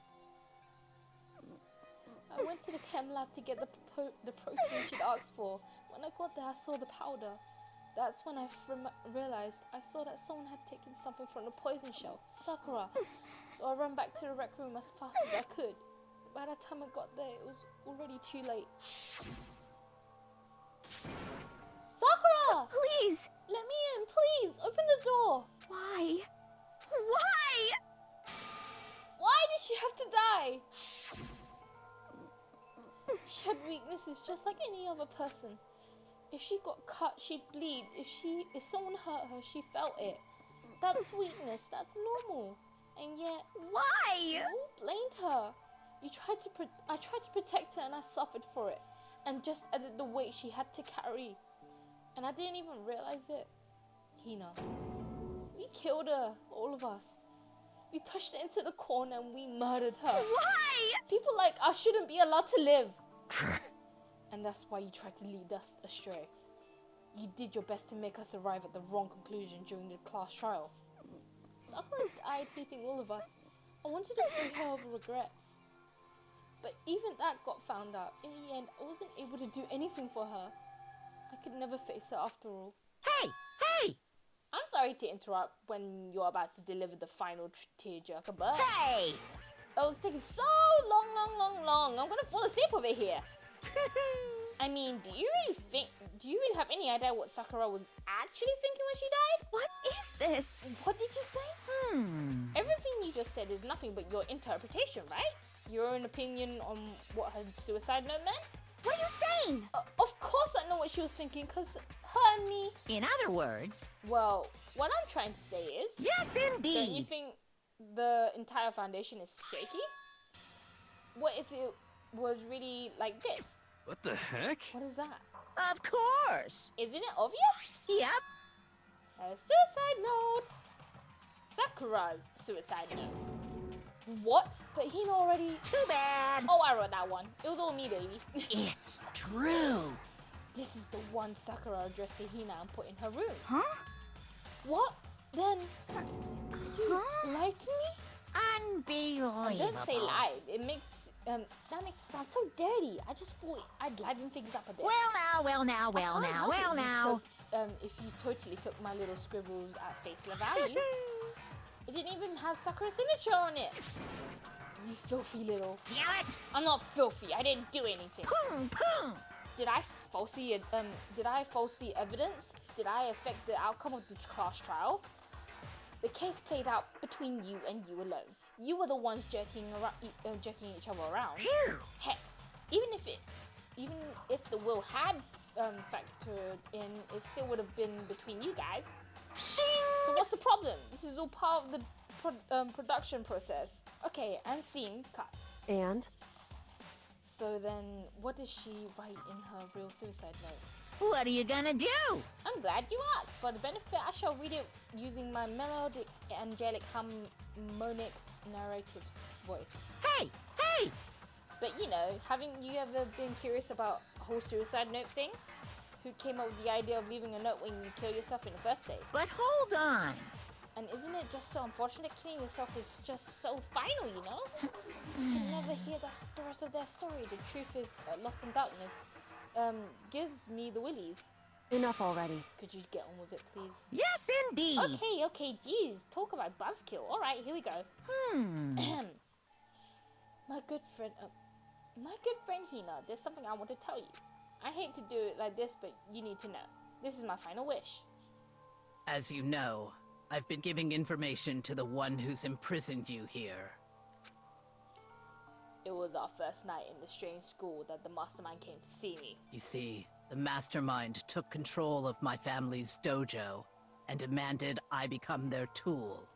I went to the chem lab to get the protein she'd asked for. When I got there, I saw the powder. That's when I realized I saw that someone had taken something from the poison shelf, Sakura. So I ran back to the rec room as fast as I could. By the time I got there, it was already too late. Sakura! Please! Let me in, please! Open the door! Why? Why? Why did she have to die? She had weaknesses just like any other person. If she got cut, she'd bleed. If someone hurt her, she felt it. That's weakness. That's normal. And yet, Why? you all blamed her. I tried to protect her, and I suffered for it. And just added the weight she had to carry. And I didn't even realize it. Hina, we killed her, all of us. We pushed her into the corner and we murdered her. Why? People like us shouldn't be allowed to live. And that's why you tried to lead us astray. You did your best to make us arrive at the wrong conclusion during the class trial. Sakura died hating all of us. I wanted to free her of regrets. But even that got found out. In the end, I wasn't able to do anything for her. I could never face her after all. Hey! Hey! I'm sorry to interrupt when you're about to deliver the final tearjerker, but Hey! that was taking so long. I'm gonna fall asleep over here. I mean, do you really have any idea what Sakura was actually thinking when she died? What is this? What did you say? Everything you just said is nothing but your interpretation, right? Your own opinion on what her suicide note meant? What are you saying? Of course I know what she was thinking, because her and me... In other words... Well, what I'm trying to say is... Yes, indeed! Don't you think the entire foundation is shaky? What if it was really like this? What the heck? What is that? Of course! Isn't it obvious? Yep. A suicide note! Sakura's suicide note. What? But Hina already... Too bad! Oh, I wrote that one. It was all me, baby. It's true! This is the one Sakura addressed to Hina and put in her room. Huh? What? Then... You lied to me? Unbelievable! Don't say lied. It makes... that makes it sound so dirty. I just thought I'd liven things up a bit. Well now. If you totally took my little scribbles at face value. It didn't even have Sakura's signature on it. You filthy little... Damn it! I'm not filthy. I didn't do anything. Pum! Did I falsely evidence? Did I affect the outcome of the class trial? The case played out between you and you alone. You were the ones jerking each other around. Phew! Heck, even if the will had factored in, it still would have been between you guys. Shing! So what's the problem? This is all part of the production process. Okay, and scene cut. And? So then, what does she write in her real suicide note? What are you gonna do? I'm glad you asked. For the benefit, I shall read it using my melodic, angelic, harmonic narrative's voice. Hey! But you know, haven't you ever been curious about the whole suicide note thing? Who came up with the idea of leaving a note when you kill yourself in the first place? But hold on. And isn't it just so unfortunate? Killing yourself is just so final, you know? You can never hear the rest of their story. The truth is lost in darkness. Gives me the willies. Enough already. Could you get on with it, please? Yes, indeed. Okay, geez. Talk about buzzkill. All right, here we go. My good friend Hina, there's something I want to tell you. I hate to do it like this, but you need to know. This is my final wish. As you know, I've been giving information to the one who's imprisoned you here. It was our first night in the strange school that the mastermind came to see me. You see, the mastermind took control of my family's dojo and demanded I become their tool.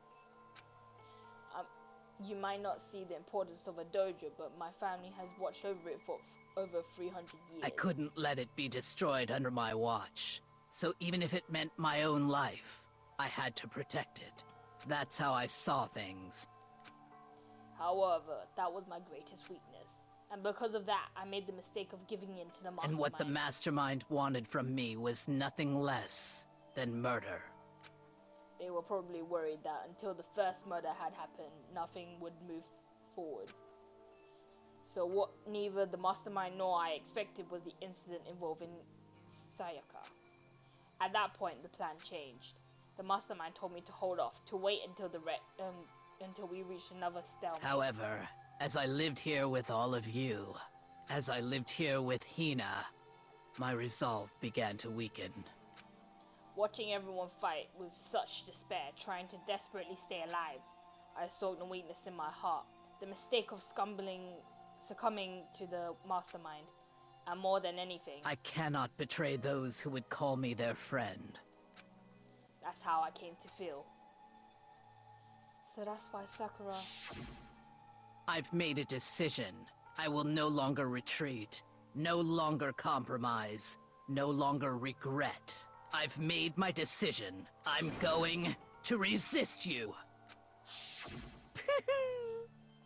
You might not see the importance of a dojo, but my family has watched over it for over 300 years. I couldn't let it be destroyed under my watch. So even if it meant my own life, I had to protect it. That's how I saw things. However, that was my greatest weakness. And because of that, I made the mistake of giving in to the mastermind. And what the mastermind wanted from me was nothing less than murder. They were probably worried that until the first murder had happened, nothing would move forward. So what neither the mastermind nor I expected was the incident involving Sayaka. At that point, the plan changed. The mastermind told me to hold off, to wait until until we reached another stalemate. However, as I lived here with all of you, as I lived here with Hina, my resolve began to weaken. Watching everyone fight with such despair, trying to desperately stay alive, I saw the weakness in my heart, the mistake of succumbing to the mastermind, and more than anything, I cannot betray those who would call me their friend. that's how I came to feel. So that's why Sakura... I've made a decision. I will no longer retreat, no longer compromise, no longer regret. I've made my decision. I'm going to resist you.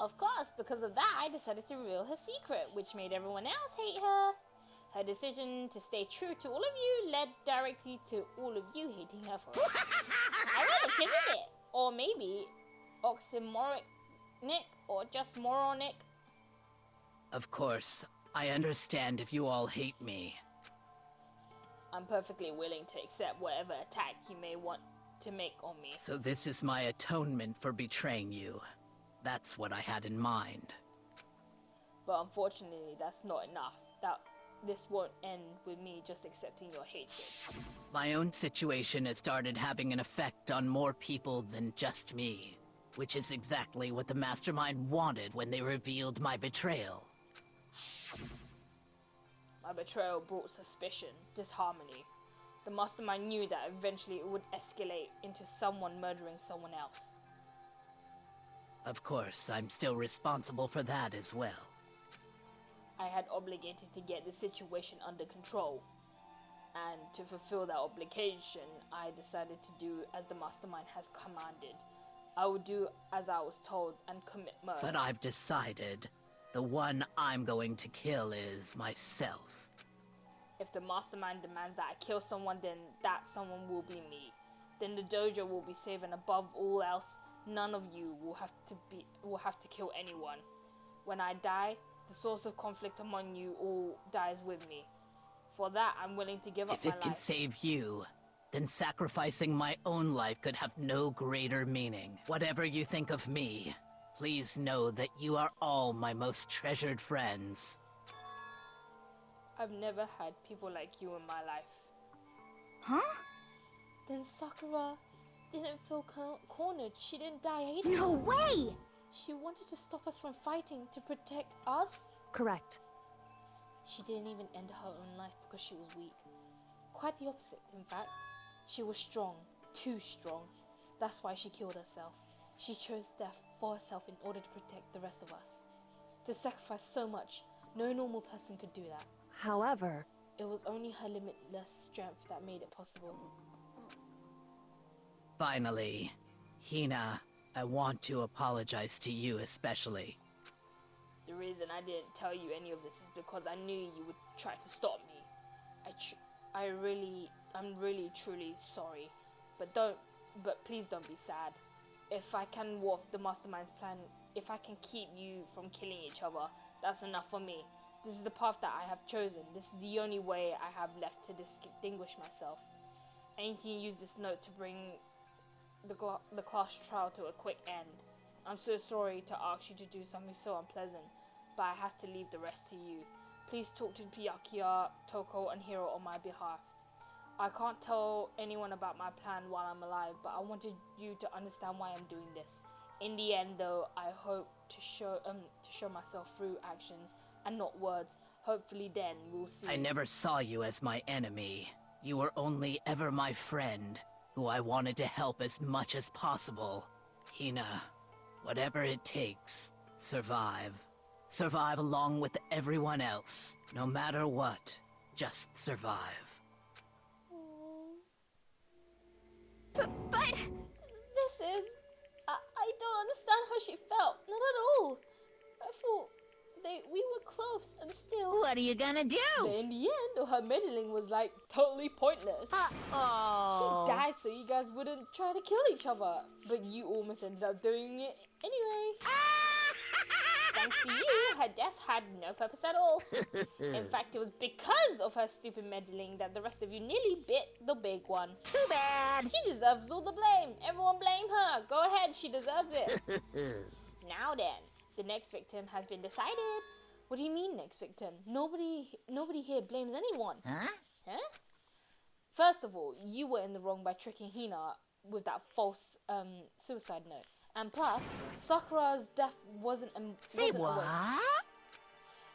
Of course, because of that, I decided to reveal her secret, which made everyone else hate her. Her decision to stay true to all of you led directly to all of you hating her for it. Ironic, isn't it? Or maybe oxymoronic, or just moronic. Of course, I understand if you all hate me. I'm perfectly willing to accept whatever attack you may want to make on me. So this is my atonement for betraying you. That's what I had in mind. But unfortunately, that's not enough. This won't end with me just accepting your hatred. My own situation has started having an effect on more people than just me, which is exactly what the Mastermind wanted when they revealed my betrayal. My betrayal brought suspicion, disharmony. The Mastermind knew that eventually it would escalate into someone murdering someone else. Of course, I'm still responsible for that as well. I had obligated to get the situation under control. And to fulfill that obligation, I decided to do as the Mastermind has commanded. I would do as I was told and commit murder. But I've decided the one I'm going to kill is myself. If the Mastermind demands that I kill someone, then that someone will be me. Then the dojo will be safe, and above all else, none of you will have to kill anyone. When I die, the source of conflict among you all dies with me. For that, I'm willing to give up my life. If it can save you, then sacrificing my own life could have no greater meaning. Whatever you think of me, please know that you are all my most treasured friends. I've never had people like you in my life. Huh? Then Sakura didn't feel cornered. She didn't die hating us. No way! She wanted to stop us from fighting to protect us. Correct. She didn't even end her own life because she was weak. Quite the opposite, in fact. She was strong, too strong. That's why she killed herself. She chose death for herself in order to protect the rest of us. To sacrifice so much, no normal person could do that. However, It was only her limitless strength that made it possible. Finally, Hina, I want to apologize to you especially. The reason I didn't tell you any of this is because I knew you would try to stop me. I'm really truly sorry, but please don't be sad. If I can warp the Mastermind's plan, if I can keep you from killing each other, that's enough for me. This is the path that I have chosen. This is the only way I have left to distinguish myself. I need to use this note to bring the class trial to a quick end. I'm so sorry to ask you to do something so unpleasant, but I have to leave the rest to you. Please talk to Byakuya, Toko, and Hiro on my behalf. I can't tell anyone about my plan while I'm alive, but I wanted you to understand why I'm doing this. In the end, though, I hope to show myself through actions and not words. Hopefully then we'll see. I never saw you as my enemy. You were only ever my friend, who I wanted to help as much as possible. Hina, whatever it takes, survive. Survive along with everyone else. No matter what, just survive. But... This is... I don't understand how she felt. Not at all. I thought we were close and still... What are you gonna do? But in the end, her meddling was like totally pointless. Oh. She died so you guys wouldn't try to kill each other. But you almost ended up doing it anyway. Thanks to you, her death had no purpose at all. In fact, it was because of her stupid meddling that the rest of you nearly bit the big one. Too bad. She deserves all the blame. Everyone blame her. Go ahead, she deserves it. Now then, the next victim has been decided. What do you mean, next victim? Nobody here blames anyone. Huh? Huh? First of all, you were in the wrong by tricking Hina with that false suicide note. And plus, Sakura's death wasn't a waste.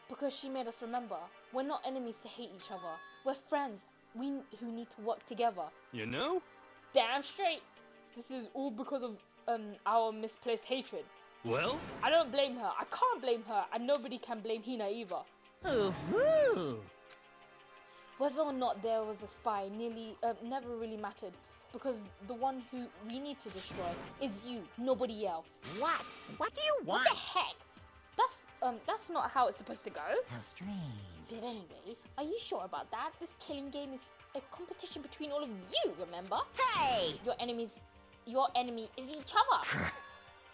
Because she made us remember, we're not enemies to hate each other. We're friends who need to work together. You know? Damn straight. This is all because of our misplaced hatred. Well? I don't blame her. I can't blame her. And nobody can blame Hina either. Ooh. Whether or not there was a spy never really mattered. Because the one who we need to destroy is you, nobody else. What? What do you want? What the heck? That's not how it's supposed to go. How strange. But anyway, are you sure about that? This killing game is a competition between all of you, remember? Hey! Your enemy is each other.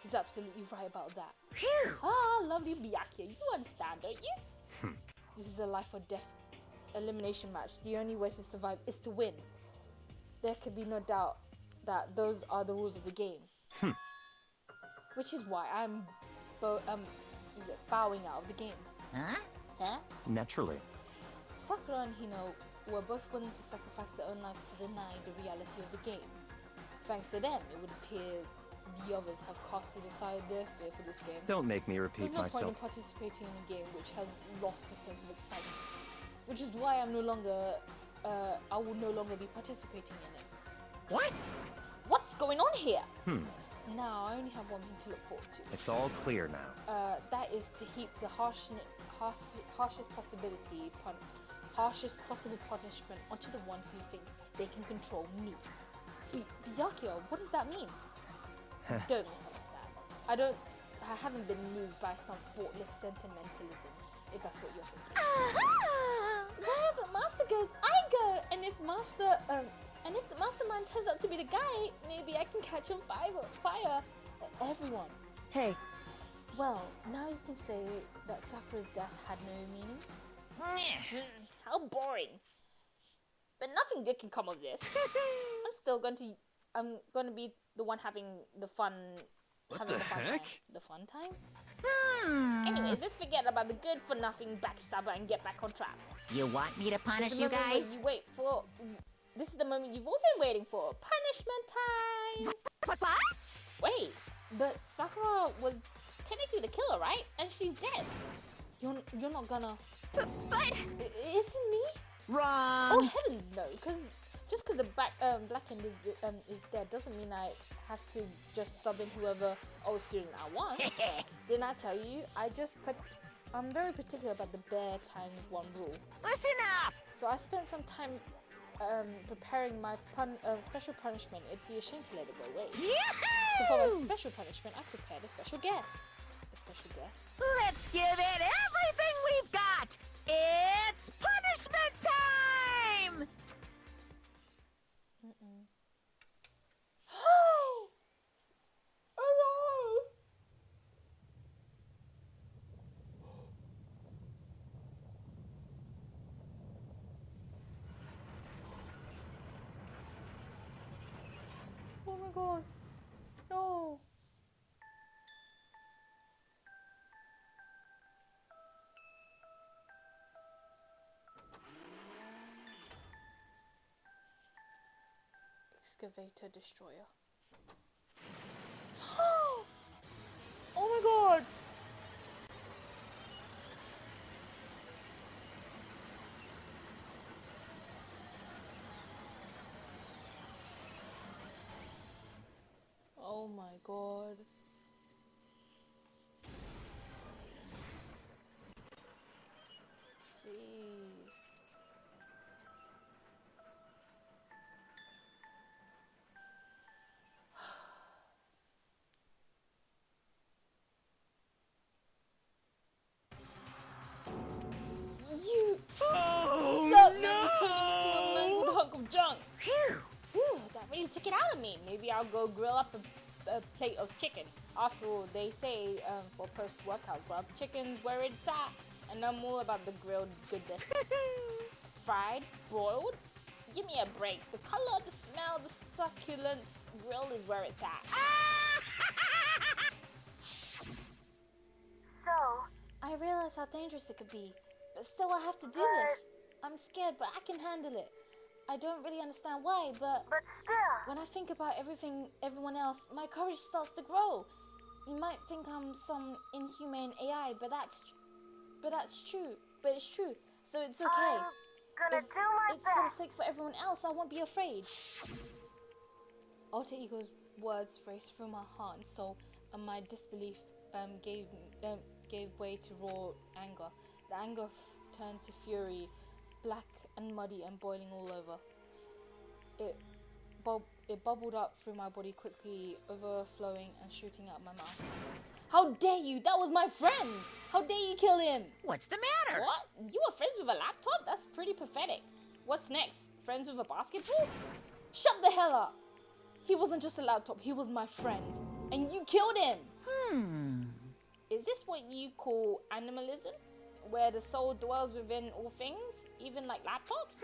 He's absolutely right about that. Phew! Ah, lovely Byakuya, you understand, don't you? This is a life or death elimination match. The only way to survive is to win. There can be no doubt that those are the rules of the game. Which is why I'm bowing out of the game. Huh? Huh? Naturally. Sakura and Hino were both willing to sacrifice their own lives to deny the reality of the game. Thanks to them, it would appear the others have cast aside their fear for this game. Don't make me repeat There's no myself. point in participating in a game which has lost a sense of excitement. Which is why I will no longer be participating in it. What? What's going on here? Now, I only have one thing to look forward to. It's all clear now. That is to heap the harshest possible punishment onto the one who thinks they can control me. Byakuya, what does that mean? Don't misunderstand. I haven't been moved by some thoughtless sentimentalism, if that's what you're thinking. Wherever Master goes, I go! And if the mastermind turns out to be the guy, maybe I can catch on fire. Everyone. Hey, Well, now you can say that Sakura's death had no meaning. How boring. But nothing good can come of this. I'm going to be the one having the fun. What the heck? The fun time? Anyways, let's forget about the good for nothing backstabber and get back on track. You want me to punish This is you the moment guys? This is the moment you've all been waiting for. Punishment time! What? Wait, but Sakura was technically the killer, right? And she's dead. You're not gonna... But... Isn't me? Wrong! Oh heavens no, just because the black end is dead doesn't mean I have to just sub in whoever old student I want. Didn't I tell you? I'm very particular about the bare times one rule. Listen up! So I spent some time preparing my special punishment. It'd be a shame to let it go waste. So for my special punishment, I prepared a special guest. Let's give it everything we've got! It's punishment time! Oh no! Oh my god. No. Excavator destroyer. Oh my god. Oh my god. Jeez. You Oh, suddenly no! turning into a mangled hunk of junk. Phew! Whew, that really took it out of me. Maybe I'll go grill up a plate of chicken. After all, they say for post-workout grub, chicken's where it's at. And I'm all about the grilled goodness. Fried, broiled, give me a break. The color, the smell, the succulence, grilled is where it's at. So, I realize how dangerous it could be, but still I have to do this. I'm scared, but I can handle it. I don't really understand why, but still... when I think about everyone else, my courage starts to grow. You might think I'm some inhumane AI, but it's true. So it's okay. gonna If it's for the sake for everyone else, I won't be afraid. Alter Ego's words raced through my heart and soul, and my disbelief gave way to raw anger. The anger turned to fury, black and muddy and boiling all over. It bubbled up through my body quickly, overflowing and shooting out my mouth. How dare you! That was my friend! How dare you kill him! What's the matter? What? You were friends with a laptop? That's pretty pathetic. What's next? Friends with a basketball? Shut the hell up! He wasn't just a laptop, he was my friend. And you killed him! Is this what you call animalism? Where the soul dwells within all things, even like laptops?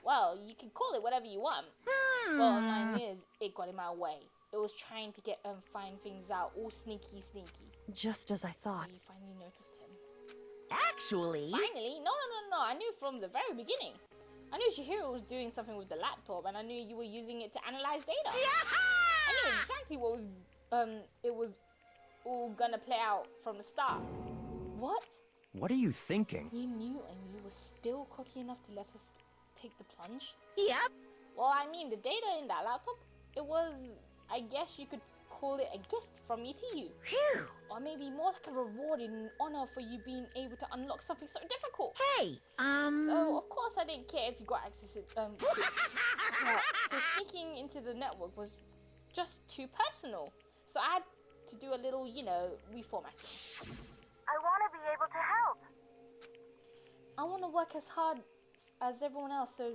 Well, you can call it whatever you want. Well, mine is, it got in my way. It was trying to get find things out, all sneaky. Just as I thought. So you finally noticed him. Actually, Finally? No. I knew from the very beginning. I knew Chihiro was doing something with the laptop, and I knew you were using it to analyze data. I knew exactly what was it was all gonna play out from the start. What? What are you thinking? You knew, and you were still cocky enough to let us take the plunge? yep. Well, I mean, the data in that laptop, it was, I guess you could call it a gift from me to you. Phew. Or maybe more like a reward in honor for you being able to unlock something so difficult. Hey, So, of course, I didn't care if you got access to, so sneaking into the network was just too personal. So I had to do a little, reformatting. I want to be able to help. I want to work as hard as everyone else so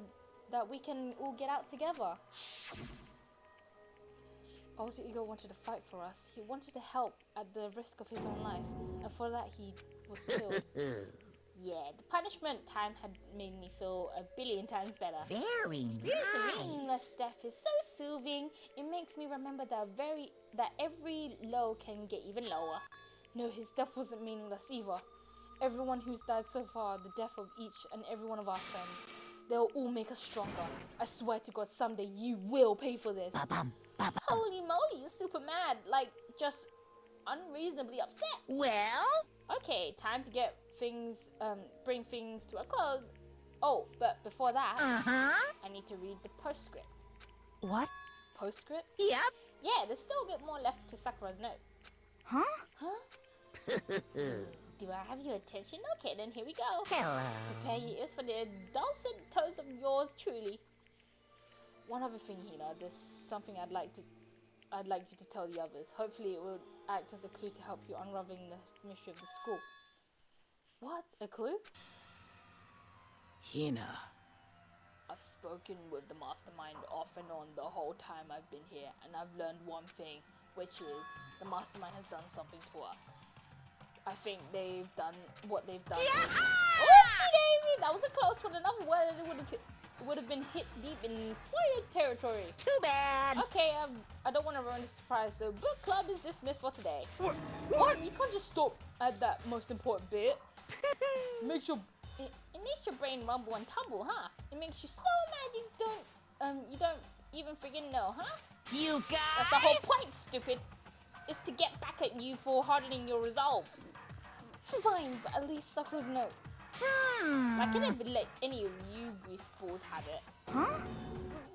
that we can all get out together. Alter Ego wanted to fight for us. He wanted to help at the risk of his own life, and for that he was killed. Yeah, the punishment time had made me feel a billion times better. Very Experiencing nice. meaningless death is so soothing. It makes me remember that every low can get even lower. No, his death wasn't meaningless either. Everyone who's died so far, the death of each and every one of our friends, they'll all make us stronger. I swear to God, someday you will pay for this. Holy moly, you're super mad. Like, just unreasonably upset. Well, Okay, time to get things, bring things to a close. Oh, but before that, I need to read the postscript. What? Postscript? yep. Yeah, there's still a bit more left to Sakura's note. Huh? Do I have your attention? Okay, then here we go. Hello. Prepare your ears for the dulcet tones of yours truly. One other thing, Hina, there's something I'd like you to tell the others. Hopefully it will act as a clue to help you unraveling the mystery of the school. What? A clue? Hina. I've spoken with the mastermind off and on the whole time I've been here, and I've learned one thing, which is the mastermind has done something to us. I think they've done what they've done. Oopsie daisy! That was a close one. Another word would have been hit deep in spoiled territory. Too bad. Okay, I don't want to ruin the surprise, so book club is dismissed for today. What? You can't just stop at that most important bit. It makes your brain rumble and tumble, huh? It makes you so mad you don't even freaking know, huh? You guys. That's the whole point, stupid. It's to get back at you for hardening your resolve. Fine, but at least Sakura's note. I can never let any of you greaseballs have it. Huh?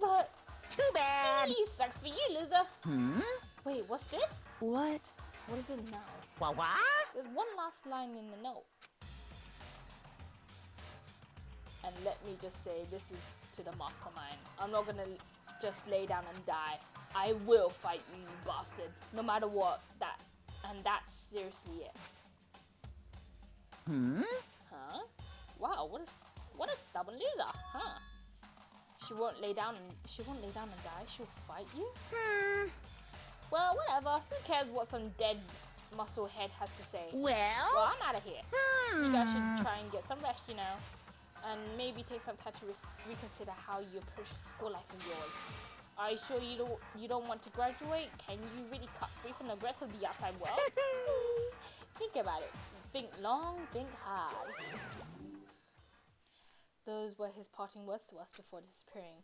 But Too bad. sucks for you, loser. Wait, what's this? What? What is it now? What? There's one last line in the note. And let me just say, this is to the mastermind. I'm not gonna just lay down and die. I will fight you, you bastard. No matter what. And that's seriously it. Huh? Wow, what a stubborn loser, huh? She won't lay down and die. She'll fight you? Well, whatever. Who cares what some dead muscle head has to say? Well, Well, I'm out of here. You guys should try and get some rest, and maybe take some time to reconsider how you approach the school life of yours. Are you sure you don't want to graduate? Can you really cut free from the rest of the outside world? Think about it. Think long, think hard. Those were his parting words to us before disappearing.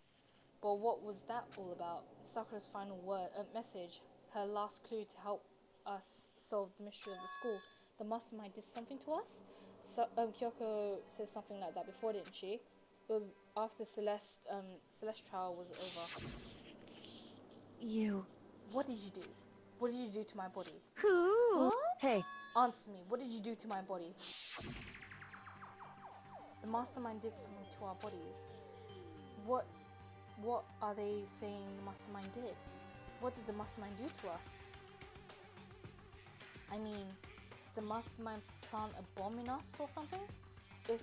But what was that all about? Sakura's final message, her last clue to help us solve the mystery of the school. The mastermind did something to us? So, Kyoko said something like that before, didn't she? It was after Celeste's trial was over. You. What did you do? What did you do to my body? who? Hey, Answer me. What did you do to my body? The mastermind did something to our bodies. What are they saying the mastermind did? What did the mastermind do to us? I mean, did the mastermind plant a bomb in us or something? If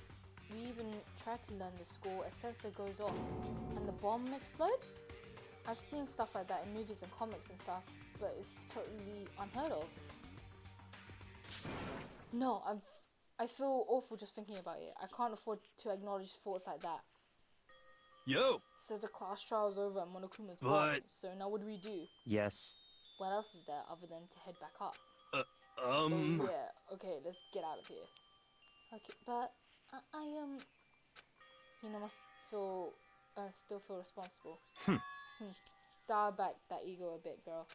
we even try to learn the score, a sensor goes off and the bomb explodes? I've seen stuff like that in movies and comics and stuff, but it's totally unheard of. No, I feel awful just thinking about it. I can't afford to acknowledge thoughts like that. Yo! So the class trial's over and Monokuma's But- gone. So now what do we do? Yes. What else is there other than to head back up? Oh, Yeah, okay, let's get out of here. Okay, but I must feel, still feel responsible. Dial back that ego a bit, girl.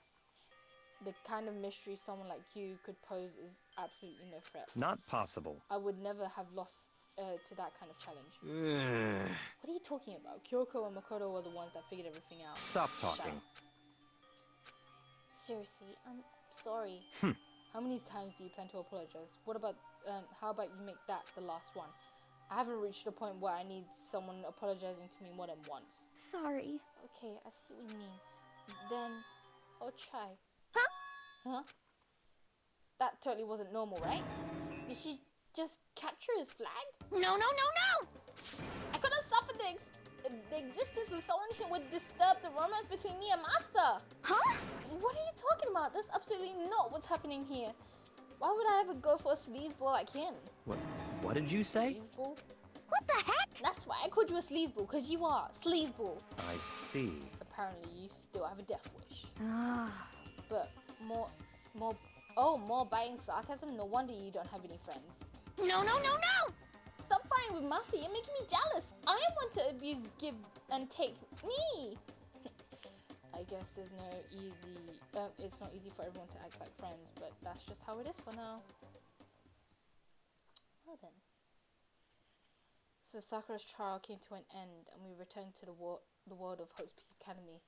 The kind of mystery someone like you could pose is absolutely no threat. Not possible. I would never have lost to that kind of challenge. What are you talking about? Kyoko and Makoto were the ones that figured everything out. Stop Shut talking. up. Seriously, I'm sorry. How many times do you plan to apologize? What about, how about you make that the last one? I haven't reached the point where I need someone apologizing to me more than once. Sorry. Okay, I see what you mean. Then, I'll try. Huh? Huh? That totally wasn't normal, right? Did she just capture his flag? No, no, no, no! I couldn't suffer the existence of someone who would disturb the romance between me and Master. Huh? What are you talking about? That's absolutely not what's happening here. Why would I ever go for a sleazeball like him? What did you say? Sleazeball? What the heck? That's right, I called you a sleazeball, because you are. Sleazeball. I see. Apparently you still have a death wish. Ah. But more biting sarcasm? No wonder you don't have any friends. No, no, no, no! Stop fighting with Master, you're making me jealous. I want to abuse, give, and take me. I guess there's no easy, it's not easy for everyone to act like friends, but that's just how it is for now. Well then. So Sakura's trial came to an end and we returned to the world of Hope's Peak Academy.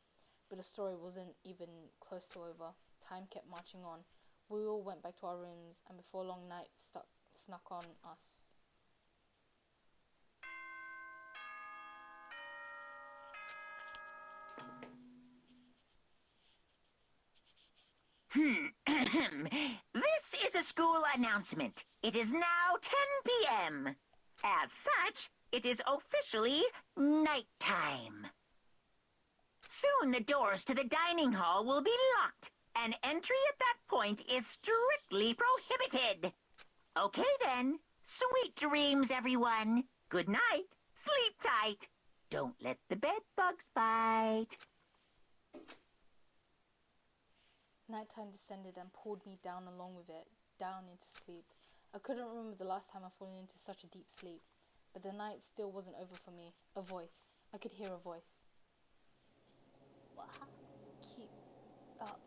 But the story wasn't even close to over. Time kept marching on. We all went back to our rooms and before long night snuck on us. This is a school announcement. It is now 10 p.m. As such, it is officially nighttime. Soon the doors to the dining hall will be locked, and entry at that point is strictly prohibited. Okay then, sweet dreams, everyone. Good night. Sleep tight. Don't let the bed bugs bite. Nighttime descended and pulled me down along with it, down into sleep. I couldn't remember the last time I'd fallen into such a deep sleep, but the night still wasn't over for me. A voice. I could hear a voice. Keep up.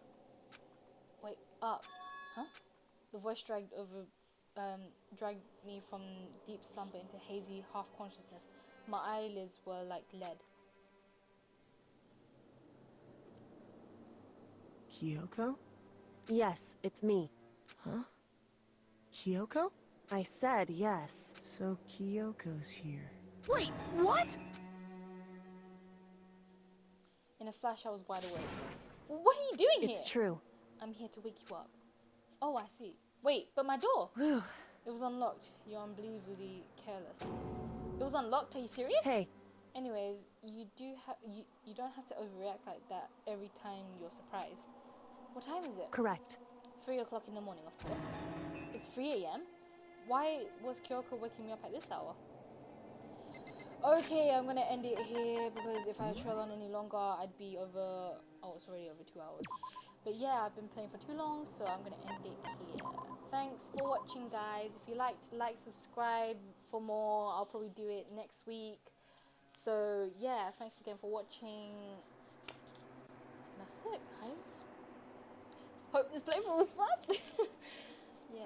Wait, up. Huh? The voice dragged me from deep slumber into hazy half-consciousness. My eyelids were like lead. Kyoko? Yes, it's me. Huh? Kyoko? I said yes. So Kyoko's here. Wait, what? In a flash, I was wide awake. What are you doing here? It's true. I'm here to wake you up. Oh, I see. Wait, but my door. Whew. It was unlocked. You're unbelievably careless. It was unlocked. Are you serious? Hey, Anyways, you don't have to overreact like that every time you're surprised. What time is it? correct. 3 o'clock in the morning, of course. It's 3 a.m. Why was Kyoko waking me up at this hour? Okay, I'm gonna end it here because if I trail on any longer, I'd be over. Oh, it's already over 2 hours. But yeah, I've been playing for too long, so I'm gonna end it here. Thanks for watching, guys. If you liked, like, subscribe for more. I'll probably do it next week. So yeah, thanks again for watching. That's it, guys. Hope this playthrough was fun. Yeah.